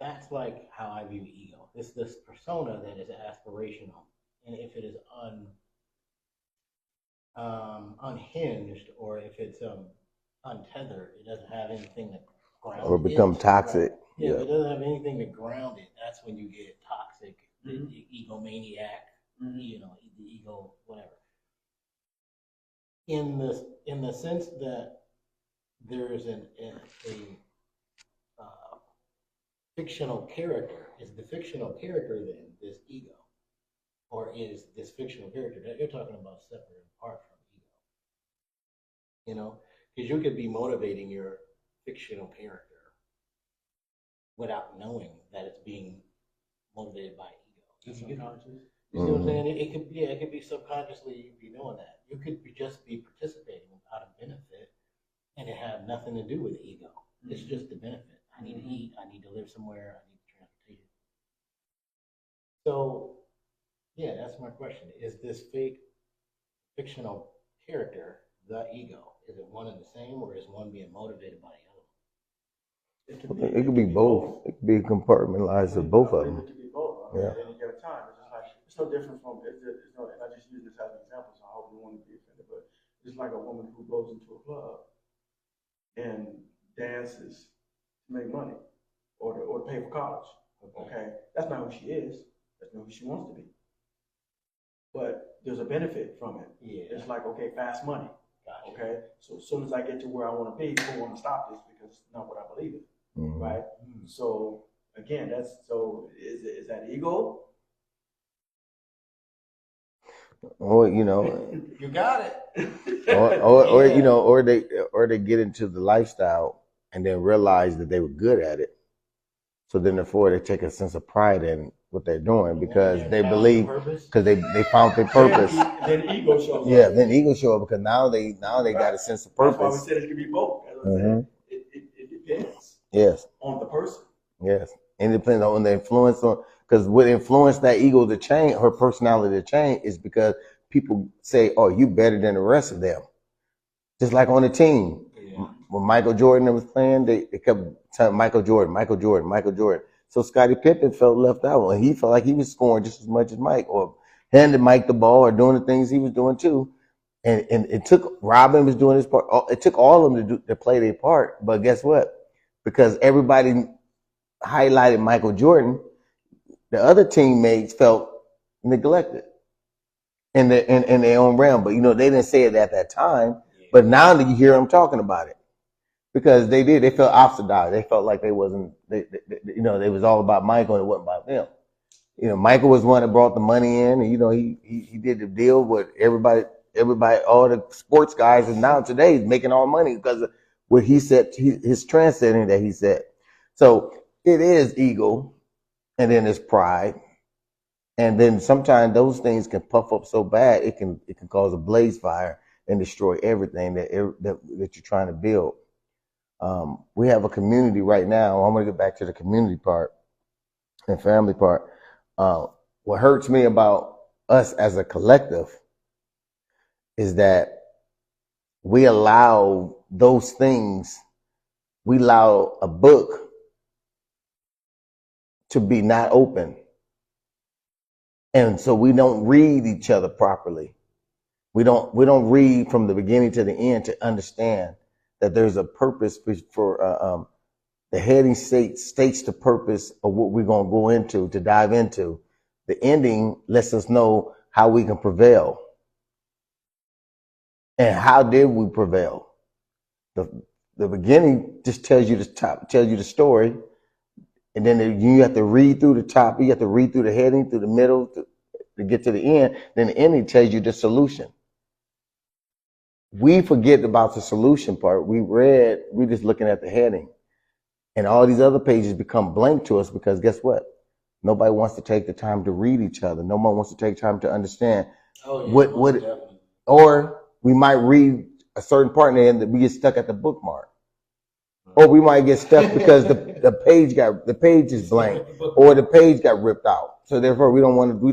That's like how I view ego. It's this persona that is aspirational. And if it is unhinged, or if it's untethered, it doesn't have anything to ground it. Or become toxic. Right? Yeah, if it doesn't have anything to ground it, that's when you get toxic, the egomaniac, the ego, whatever. In the sense that there is a fictional character, is the fictional character then this ego? Or is this fictional character that you're talking about separate and apart from ego? Because you could be motivating your fictional character without knowing that it's being motivated by ego. Subconscious. You see what I'm saying? It could be subconsciously you'd be doing that. You could just be participating out of benefit, and it had nothing to do with ego. It's just the benefit. I need to eat. I need to live somewhere. I need transportation. So, yeah, that's my question. Is this fictional character the ego? Is it one and the same, or is one being motivated by the other? It could be both. It could be compartmentalized of both of them. It could be both. At any given time, it's no different from it's no, and I just use this as an example, so I hope no one will be offended, but it's like a woman who goes into a club and dances to make money or to pay for college. Okay, that's not who she is. That's not who she wants to be. But there's a benefit from it. Yeah. It's like, okay, fast money. Gotcha. Okay, so as soon as I get to where I want to be, people want to stop this because it's not what I believe in, right? So again, is that ego? Or you know, you got it. or you know, or they get into the lifestyle and then realize that they were good at it. So then therefore they take a sense of pride in what they're doing because they believe because they found their purpose. Then ego shows up. Yeah, then ego show up because now they got a sense of purpose. That's why we said it could be both. As I said, it depends. Yes. On the person. Yes, and it depends on the influence on because what influenced that ego to change, her personality to change, is because people say, "Oh, you better than the rest of them." Just like on the team, when Michael Jordan was playing, they kept telling Michael Jordan. So Scottie Pippen felt left out, and he felt like he was scoring just as much as Mike, or handed Mike the ball, or doing the things he was doing too. And it took Robin was doing his part. It took all of them to play their part. But guess what? Because everybody highlighted Michael Jordan, the other teammates felt neglected in their own realm. But you know, they didn't say it at that time. But now that you hear them talking about it, because they felt ostracized. They felt like they wasn't, you know, it was all about Michael and it wasn't about them. You know, Michael was one that brought the money in, and you know, he did the deal with everybody, all the sports guys, and now today he's making all money because of what he said, his trend setting that he said. So it is ego, and then it's pride, and then sometimes those things can puff up so bad it can cause a blaze fire and destroy everything that you're trying to build. We have a community right now. I'm going to get back to the community part and family part. What hurts me about us as a collective is that we allow those things. We allow a book to be not open. And so we don't read each other properly. We don't read from the beginning to the end to understand that there's a purpose for the heading states the purpose of what we're going to go into, to dive into. The ending lets us know how we can prevail. And how did we prevail? The beginning just tells you the story. And then you have to read through the top. You have to read through the heading, through the middle to get to the end. Then the ending tells you the solution. We forget about the solution part. We're just looking at the heading. And all these other pages become blank to us because guess what? Nobody wants to take the time to read each other. No one wants to take time to understand or we might read a certain part and then we get stuck at the bookmark. Or we might get stuck because the page is blank or the page got ripped out. So therefore we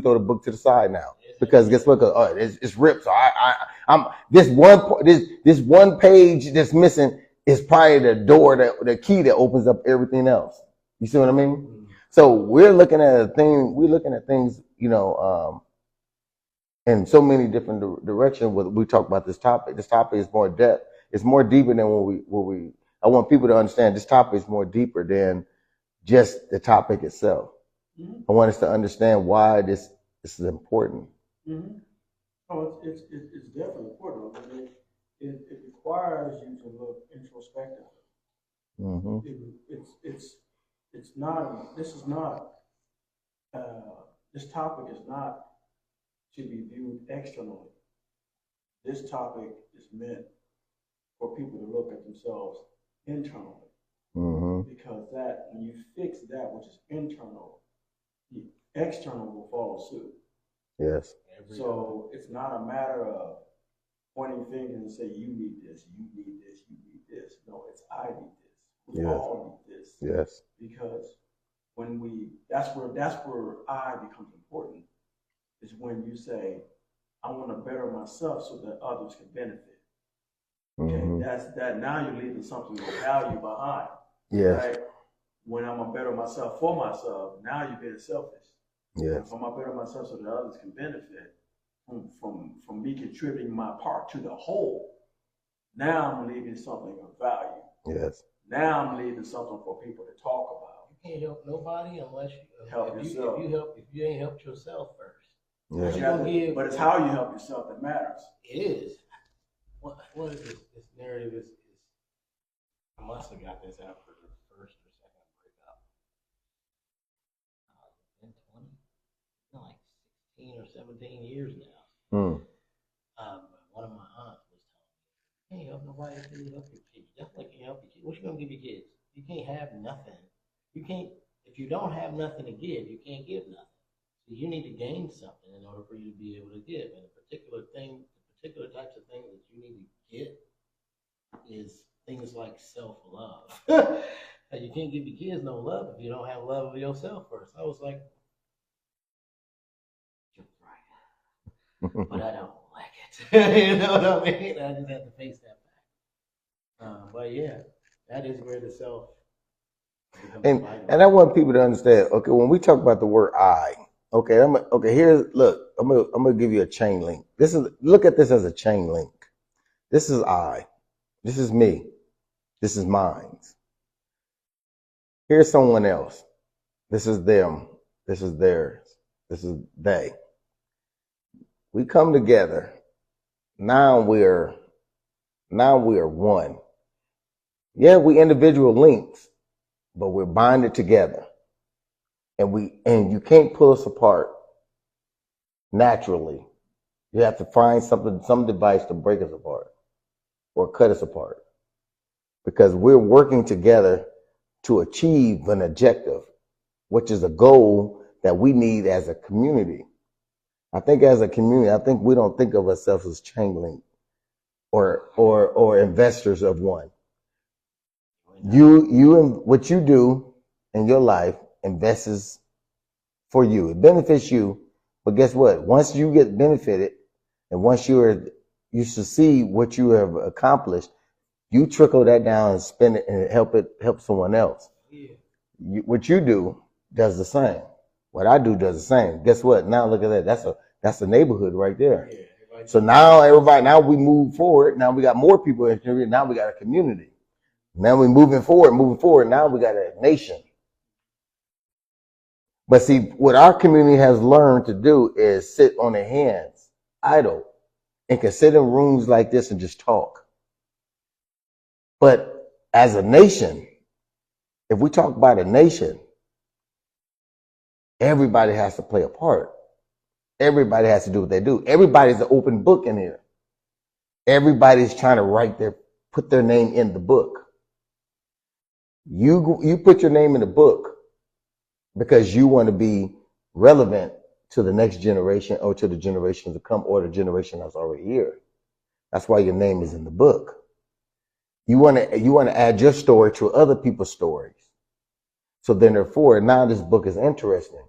throw the book to the side now. Because guess what? It's ripped. So I'm this one page that's missing is probably the key that opens up everything else. You see what I mean? Mm-hmm. So we're looking at things, you know, in so many different directions. When we talk about this topic is more depth. It's more deeper than what we. I want people to understand this topic is more deeper than just the topic itself. Mm-hmm. I want us to understand why this is important. Mm-hmm. Oh, it's definitely important. I mean, it requires you to look introspectively. Mm-hmm. It's not. This is not. This topic is not to be viewed externally. This topic is meant for people to look at themselves internally. Mm-hmm. Because when you fix that which is internal, the external will follow suit. Yes. So it's not a matter of pointing fingers and say, you need this, you need this, you need this. No, it's I need this. We all need this. Yes. Because that's where I becomes important, is when you say, I want to better myself so that others can benefit. Okay, mm-hmm. Now you're leaving something of value behind. Yes. Right? When I'm gonna better myself for myself, now you're being selfish. Yes. For my better myself, so that others can benefit from me contributing my part to the whole. Now I'm leaving something of value. Yes. Now I'm leaving something for people to talk about. You can't help nobody unless you help yourself. If you ain't helped yourself first. Yeah. But it's how you help yourself that matters. It is. What is this? This narrative is I must have got this after the first or second breakup. Been 20, like 16 or 17 years now. One of my aunts was telling me, you can't help nobody until you help your kids. Just like you help your kids. What you gonna give your kids? You can't have nothing. You can't, if you don't have nothing to give, you can't give nothing. So you need to gain something in order for you to be able to give. And the particular types of things that you need to get is things like self-love. You can't give your kids no love if you don't have love of yourself first. I was like, you're right. But I don't like it. You know what I mean? I just have to face that fact. But yeah, that is where the self. And I want people to understand. Okay, when we talk about the word "I," here's look. I'm gonna give you a chain link. Look at this as a chain link. This is I. This is me. This is mine. Here's someone else. This is them. This is theirs. This is they. We come together. Now we are one. Yeah, we individual links, but we're bonded together. And you can't pull us apart naturally. You have to find some device to break us apart or cut us apart. Because we're working together to achieve an objective, which is a goal that we need as a community. I think as a community, we don't think of ourselves as chain link or investors of one. What you do in your life invests for you. It benefits you, but guess what? Once you get benefited, and once you succeed what you have accomplished, you trickle that down and spend it and help someone else. Yeah. What you do does the same. What I do does the same. Guess what? Now look at that. That's a neighborhood right there. Yeah, so now we move forward. Now we got more people in here. Now we got a community. Now we're moving forward. Now we got a nation. But see, what our community has learned to do is sit on their hands, idle, and can sit in rooms like this and just talk. But as a nation, if we talk about a nation, everybody has to play a part. Everybody has to do what they do. Everybody's an open book in here. Everybody's trying to put their name in the book. You put your name in the book because you want to be relevant to the next generation or to the generation to come or the generation that's already here. That's why your name is in the book. You want to add your story to other people's stories. So then therefore, now this book is interesting.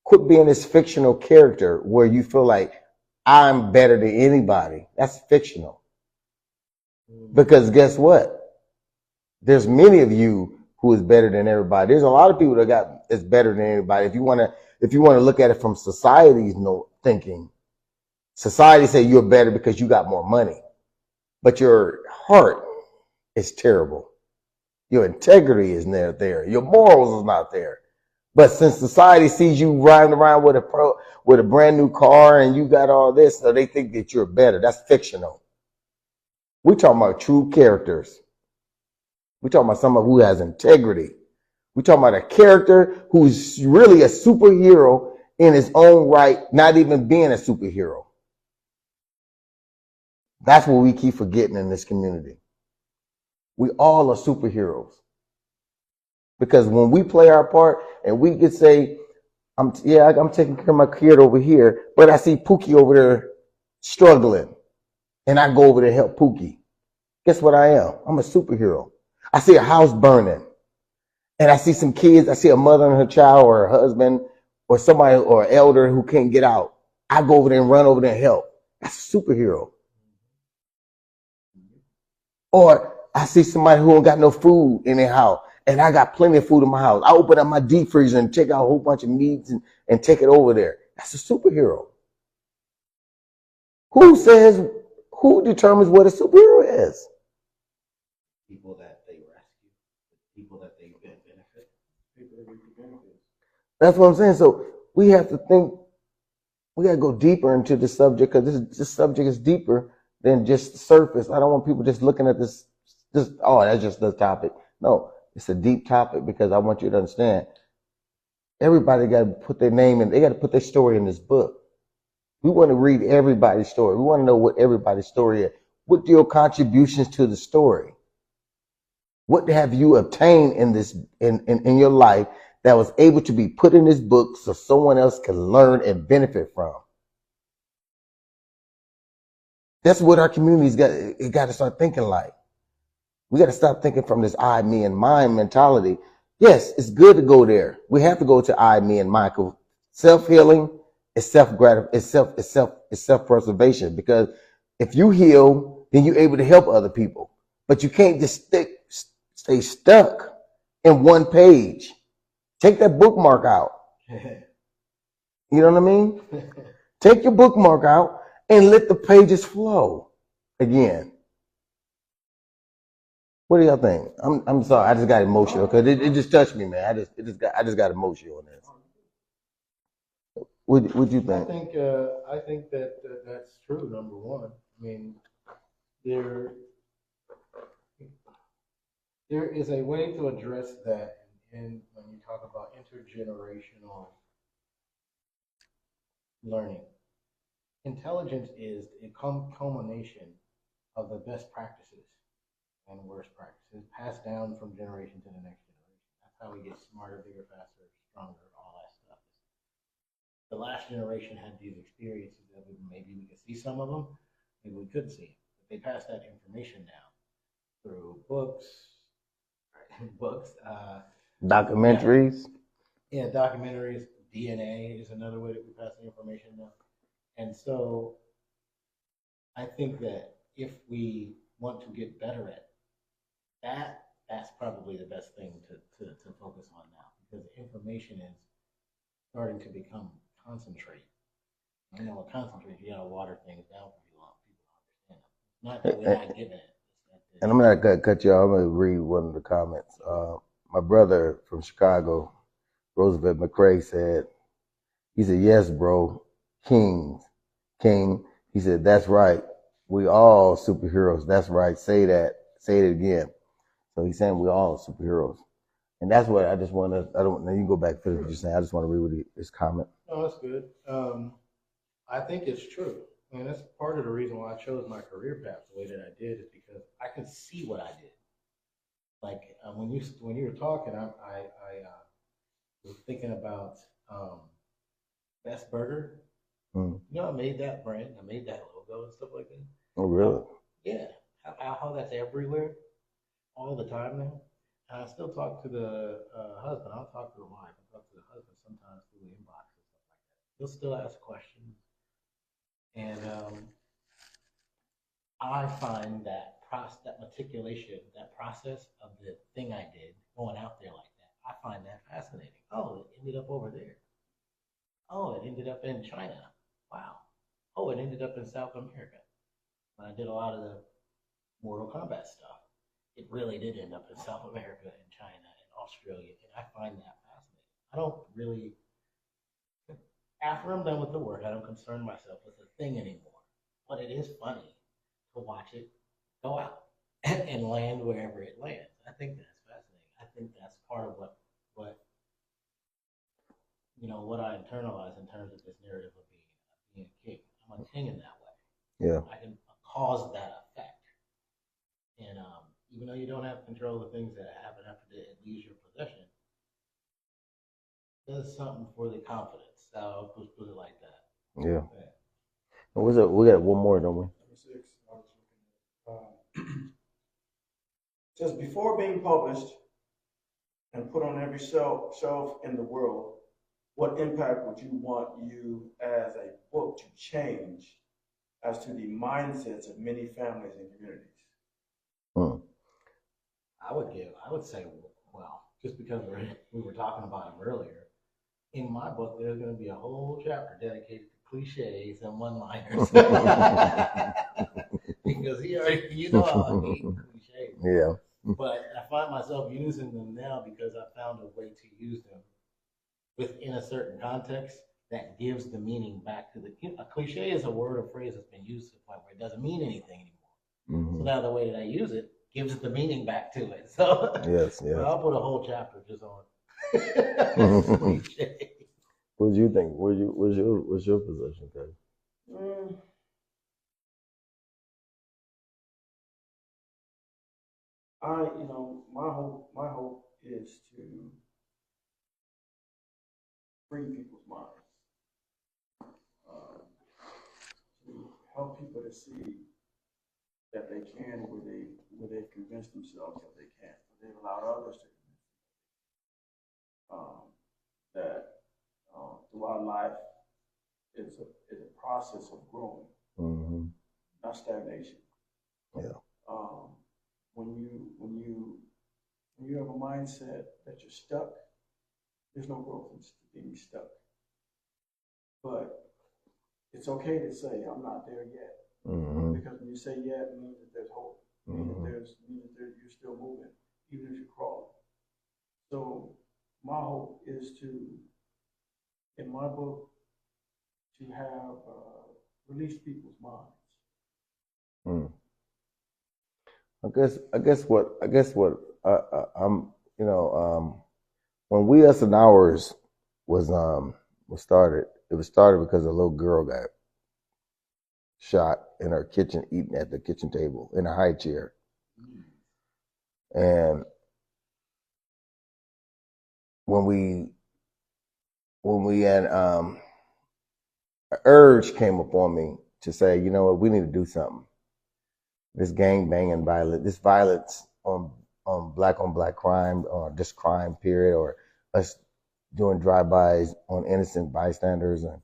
Quit being this fictional character where you feel like I'm better than anybody. That's fictional. Because guess what? There's many of you who is better than everybody. There's a lot of people that is better than anybody. If you want to look at it from society's thinking, society say you're better because you got more money, but your heart is terrible. Your integrity is not there. Your morals is not there. But since society sees you riding around with a brand new car and you got all this, so they think that you're better. That's fictional. We're talking about true characters. We're talking about someone who has integrity. We're talking about a character who's really a superhero in his own right, not even being a superhero. That's what we keep forgetting in this community. We all are superheroes. Because when we play our part and we could say, I'm taking care of my kid over here, but I see Pookie over there struggling and I go over there to help Pookie. Guess what I am? I'm a superhero. I see a house burning and I see some kids. I see a mother and her child or her husband or somebody or an elder who can't get out. I go over there and run over there and help. That's a superhero. Or I see somebody who ain't got no food in their house and I got plenty of food in my house. I open up my deep freezer and take out a whole bunch of meats and take it over there. That's a superhero. Who determines what a superhero is? People that they rescue, people that they benefit, people that reap the benefits. That's what I'm saying. So we have to think, we got to go deeper into the subject, because this subject is deeper than just the surface. I don't want people just looking at this, oh, that's just the topic. No, it's a deep topic, because I want you to understand, everybody got to put their name in, they got to put their story in this book. We want to read everybody's story. We want to know what everybody's story is. What are your contributions to the story? What have you obtained in this in your life that was able to be put in this book so someone else can learn and benefit from? That's what our community's got to start thinking like. We got to stop thinking from this I, me, and mine mentality. Yes, it's good to go there. We have to go to I, me, and mine. Self-healing is self-preservation, because if you heal, then you're able to help other people. But you can't just stay stuck in one page. Take that bookmark out. You know what I mean? Take your bookmark out and let the pages flow again. What do y'all think? I'm sorry, I just got emotional because it just touched me, man. I just got emotional on this. What you think? I think that that's true. Number one, I mean, there is a way to address that, and when you talk about intergenerational learning, intelligence is a culmination of the best practices and worst practices passed down from generation to the next generation. That's how we get smarter, bigger, faster, stronger, all that stuff. The last generation had these experiences that maybe we could see some of them, maybe we couldn't see them. But they passed that information down through books, Documentaries. Yeah, documentaries. DNA is another way that we pass the information down. And so I think that if we want to get better at that, that's probably the best thing to focus on now, because information is starting to become concentrate. You know, what concentrate, you gotta water things down for people to understand them. Not that we're not giving it. And I'm not gonna cut you off. I'm gonna read one of the comments. My brother from Chicago, Roosevelt McCrae, he said, yes, bro, King. He said, that's right. We all superheroes. That's right. Say that. Say it again. So he's saying we all superheroes. And that's what I just want to, now you go back to what you're saying. I just want to read his comment. Oh, that's good. I think it's true. I mean, that's part of the reason why I chose my career path the way that I did, is because I could see what I did. Like when you were talking, I was thinking about Best Burger. You know, I made that brand, I made that logo and stuff like that. Oh, really? Yeah. How that's everywhere, all the time now. And I still talk to the husband. I'll talk to the wife. I talk to the husband sometimes through the inbox and stuff like that. He'll still ask questions. And I find that meticulation, that process of the thing I did, going out there like that, I find that fascinating. Oh, it ended up over there. Oh, it ended up in China. Wow. Oh, it ended up in South America. When I did a lot of the Mortal Kombat stuff, it really did end up in South America and China and Australia, and I find that fascinating. I don't really, after I'm done with the work, I don't concern myself with the thing anymore. But it is funny to watch it go out and land wherever it lands. I think that's fascinating. I think that's part of what what I internalize in terms of this narrative of being a king. I'm a king in that way. Yeah. I can cause that effect. And even though you don't have control of the things that happen after it leaves your possession, it does something for the confidence. So I'll just put it like that. Yeah. What's up? We got one more, don't we? Number 6. I was looking at. Says before being published and put on every shelf in the world, what impact would you want you as a book to change as to the mindsets of many families and communities? I would say well, just because we were talking about him earlier, in my book, there's going to be a whole chapter dedicated to cliches and one-liners. Because he already, you know how I hate cliches. Yeah. But I find myself using them now because I found a way to use them within a certain context that gives the meaning back to a cliche is a word or phrase that's been used to the point where it doesn't mean anything anymore. So now the way that I use it gives the meaning back to it. So Yes. I'll put a whole chapter just on cliche. What do you think? What's your position, Cody? My hope is to free people's minds, to help people to see that they can, where they convince themselves that they can't, but they've allowed others to that throughout life is a process of growing, not stagnation. Yeah. When you have a mindset that you're stuck, there's no growth in being stuck. But it's okay to say I'm not there yet, because when you say yet, it means that there's hope. It means that you're still moving, even if you're crawling. So my hope is to, in my book, to have release people's minds. I guess what I'm, when We Us and Ours was started, it was started because a little girl got shot in her kitchen, eating at the kitchen table in a high chair. And when we had an urge came upon me to say, you know what, we need to do something. This gang banging violence, this violence on black crime, or just crime period, or us doing drive-bys on innocent bystanders, and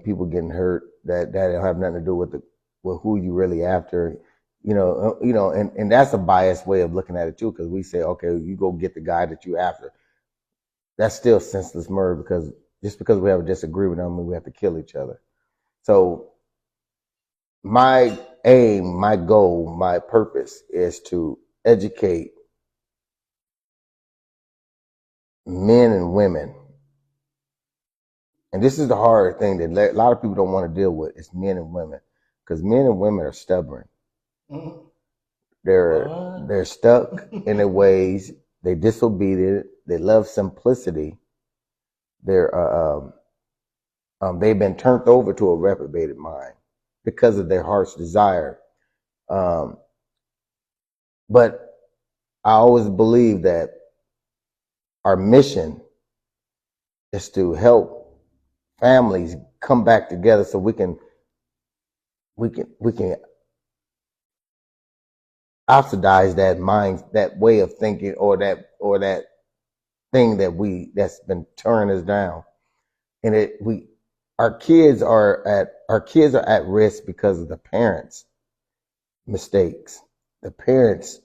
people getting hurt that don't have nothing to do with who you really after, and that's a biased way of looking at it too, because we say, okay, you go get the guy that you after. That's still senseless murder, because just because we have a disagreement doesn't mean we have to kill each other. So my aim, my goal, my purpose is to educate men and women. And this is the hard thing that a lot of people don't want to deal with, is men and women, because men and women are stubborn. They're stuck in their ways. They're disobedient. They love simplicity. They've been turned over to a reprobated mind because of their heart's desire. But I always believe that our mission is to help families come back together so we can oxidize that mind, that way of thinking, or that thing that's been tearing us down. And our kids are at risk because of the parents' mistakes, the parents'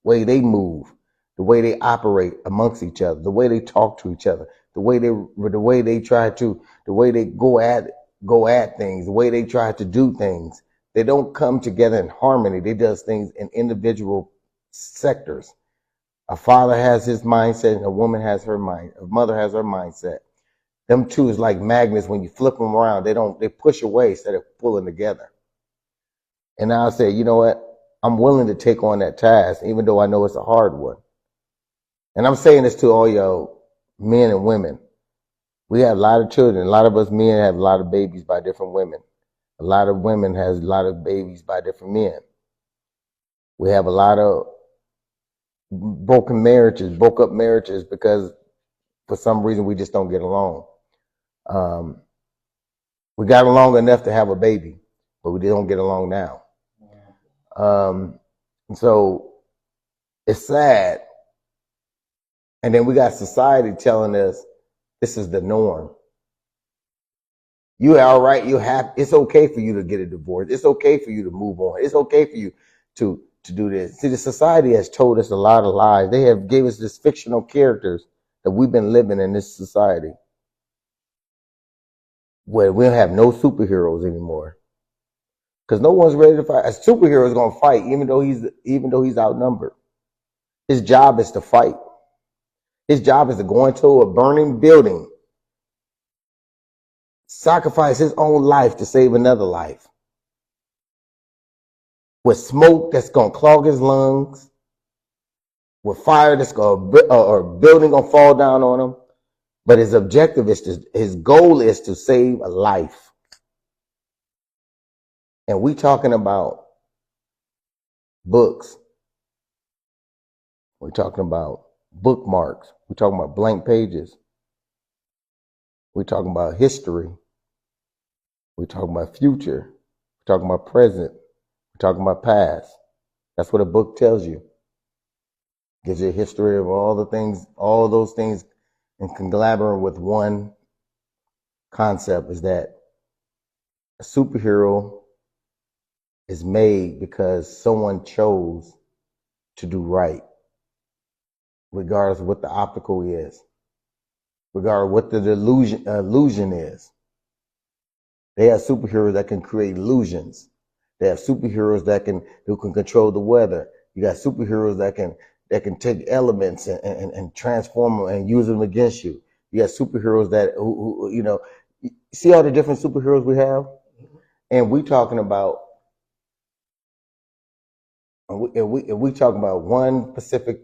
way they move, the way they operate amongst each other, the way they talk to each other, the way they go at things, the way they try to do things. They don't come together in harmony. They do things in individual sectors. A father has his mindset, and a woman has her mind. A mother has her mindset. Them two is like magnets. When you flip them around, they push away instead of pulling together. And I'll say, you know what? I'm willing to take on that task, even though I know it's a hard one. And I'm saying this to all y'all men and women. We have a lot of children. A lot of us men have a lot of babies by different women. A lot of women has a lot of babies by different men. We have a lot of broke up marriages because for some reason we just don't get along. We got along enough to have a baby, but we don't get along now. So it's sad. And then we got society telling us this is the norm. You are all right. It's okay for you to get a divorce. It's okay for you to move on. It's okay for you to to do this. See, the society has told us a lot of lies. They have gave us this fictional characters that we've been living in this society where we don't have no superheroes anymore. Because no one's ready to fight. A superhero is going to fight even though he's outnumbered. His job is to fight. His job is to go into a burning building, sacrifice his own life to save another life. With smoke that's going to clog his lungs, with fire that's going to, or building going to fall down on him. But his objective is his goal is to save a life. And we talking about books. We're talking about bookmarks. We're talking about blank pages. We're talking about history. We're talking about future. We're talking about present. We're talking about past. That's what a book tells you. Gives you a history of all the things, all those things, and conglomerate with one concept is that a superhero is made because someone chose to do right, regardless of what the obstacle is, regardless of what the illusion is. They have superheroes that can create illusions. They have superheroes who can control the weather. You got superheroes that can take elements and transform them and use them against you. You got superheroes that who you know, see all the different superheroes we have, and we talking about we talking about one specific.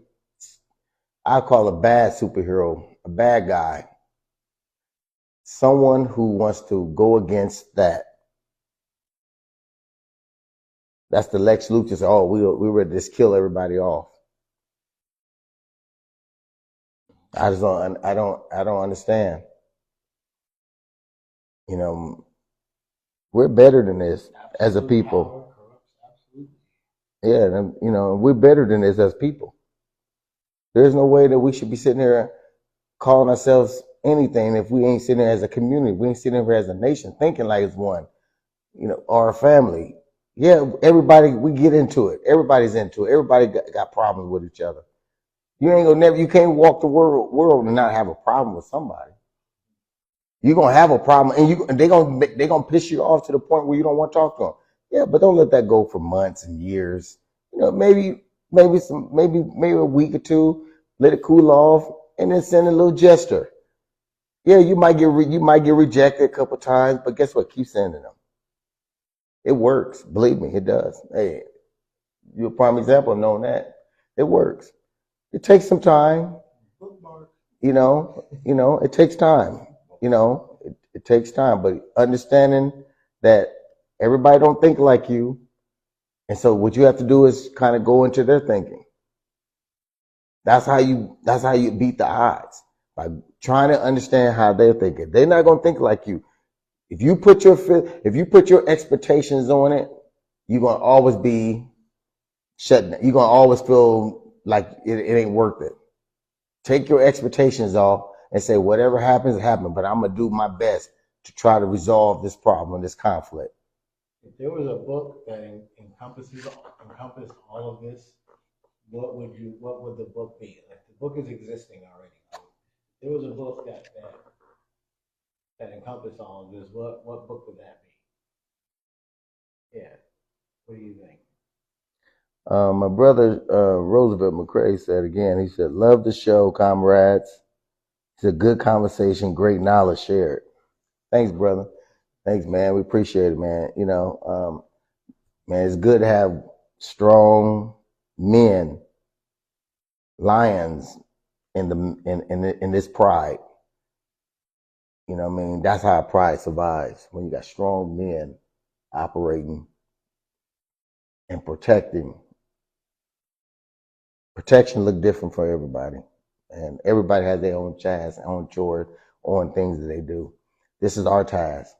I call a bad superhero, a bad guy, someone who wants to go against that. That's the Lex Luthor. Oh, we ready to just kill everybody off. I don't understand. You know, we're better than this as a people. Yeah, you know, we're better than this as people. There's no way that we should be sitting here calling ourselves anything if we ain't sitting there as a community. We ain't sitting here as a nation thinking like it's one, you know, or a family. Yeah, everybody, we get into it. Everybody's into it. Everybody got problems with each other. You can't walk the world and not have a problem with somebody. You're gonna have a problem, and they're gonna piss you off to the point where you don't want to talk to them. Yeah, but don't let that go for months and years. You know, maybe a week or two, let it cool off, and then send a little gesture. Yeah, you might get rejected a couple times, but guess what? Keep sending them. It works. Believe me, it does. Hey, you're a prime example of knowing that. It works. It takes some time. You know, it takes time. You know, it takes time, but understanding that everybody don't think like you. And so what you have to do is kind of go into their thinking. That's how you beat the odds, by trying to understand how they're thinking. They're not going to think like you. If you put your expectations on it, you're going to always be shut down. You're going to always feel like it ain't worth it. Take your expectations off and say, whatever happens, happen, but I'm going to do my best to try to resolve this problem, this conflict. If there was a book that encompassed all of this, what would the book be? Like, the book is existing already. If there was a book that encompassed all of this, what book would that be? Yeah. What do you think? My brother Roosevelt McCrae said again, he said, love the show, comrades. It's a good conversation, great knowledge shared. Thanks, brother. Thanks, man. We appreciate it, man. You know, man, it's good to have strong men, lions in this pride. You know what I mean? That's how pride survives. When you got strong men operating and protecting. Protection look different for everybody. And everybody has their own task, own chores, own things that they do. This is our task.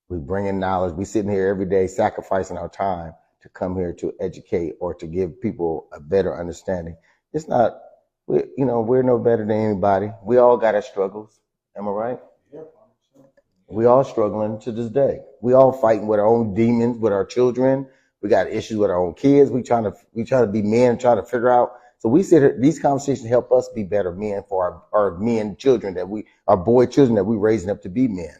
We bring in knowledge. We sitting here every day sacrificing our time to come here to educate or to give people a better understanding. It's not, we're no better than anybody. We all got our struggles. Am I right? Yeah. We all struggling to this day. We all fighting with our own demons, with our children, We got issues with our own kids. We try to be men, try to figure out. So we sit here, these conversations help us be better men for our men children our boy children that we raising up to be men.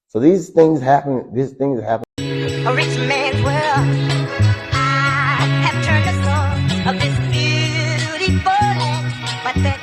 So these things happen. A rich man's world. I have turned the soul of this beautiful land, but the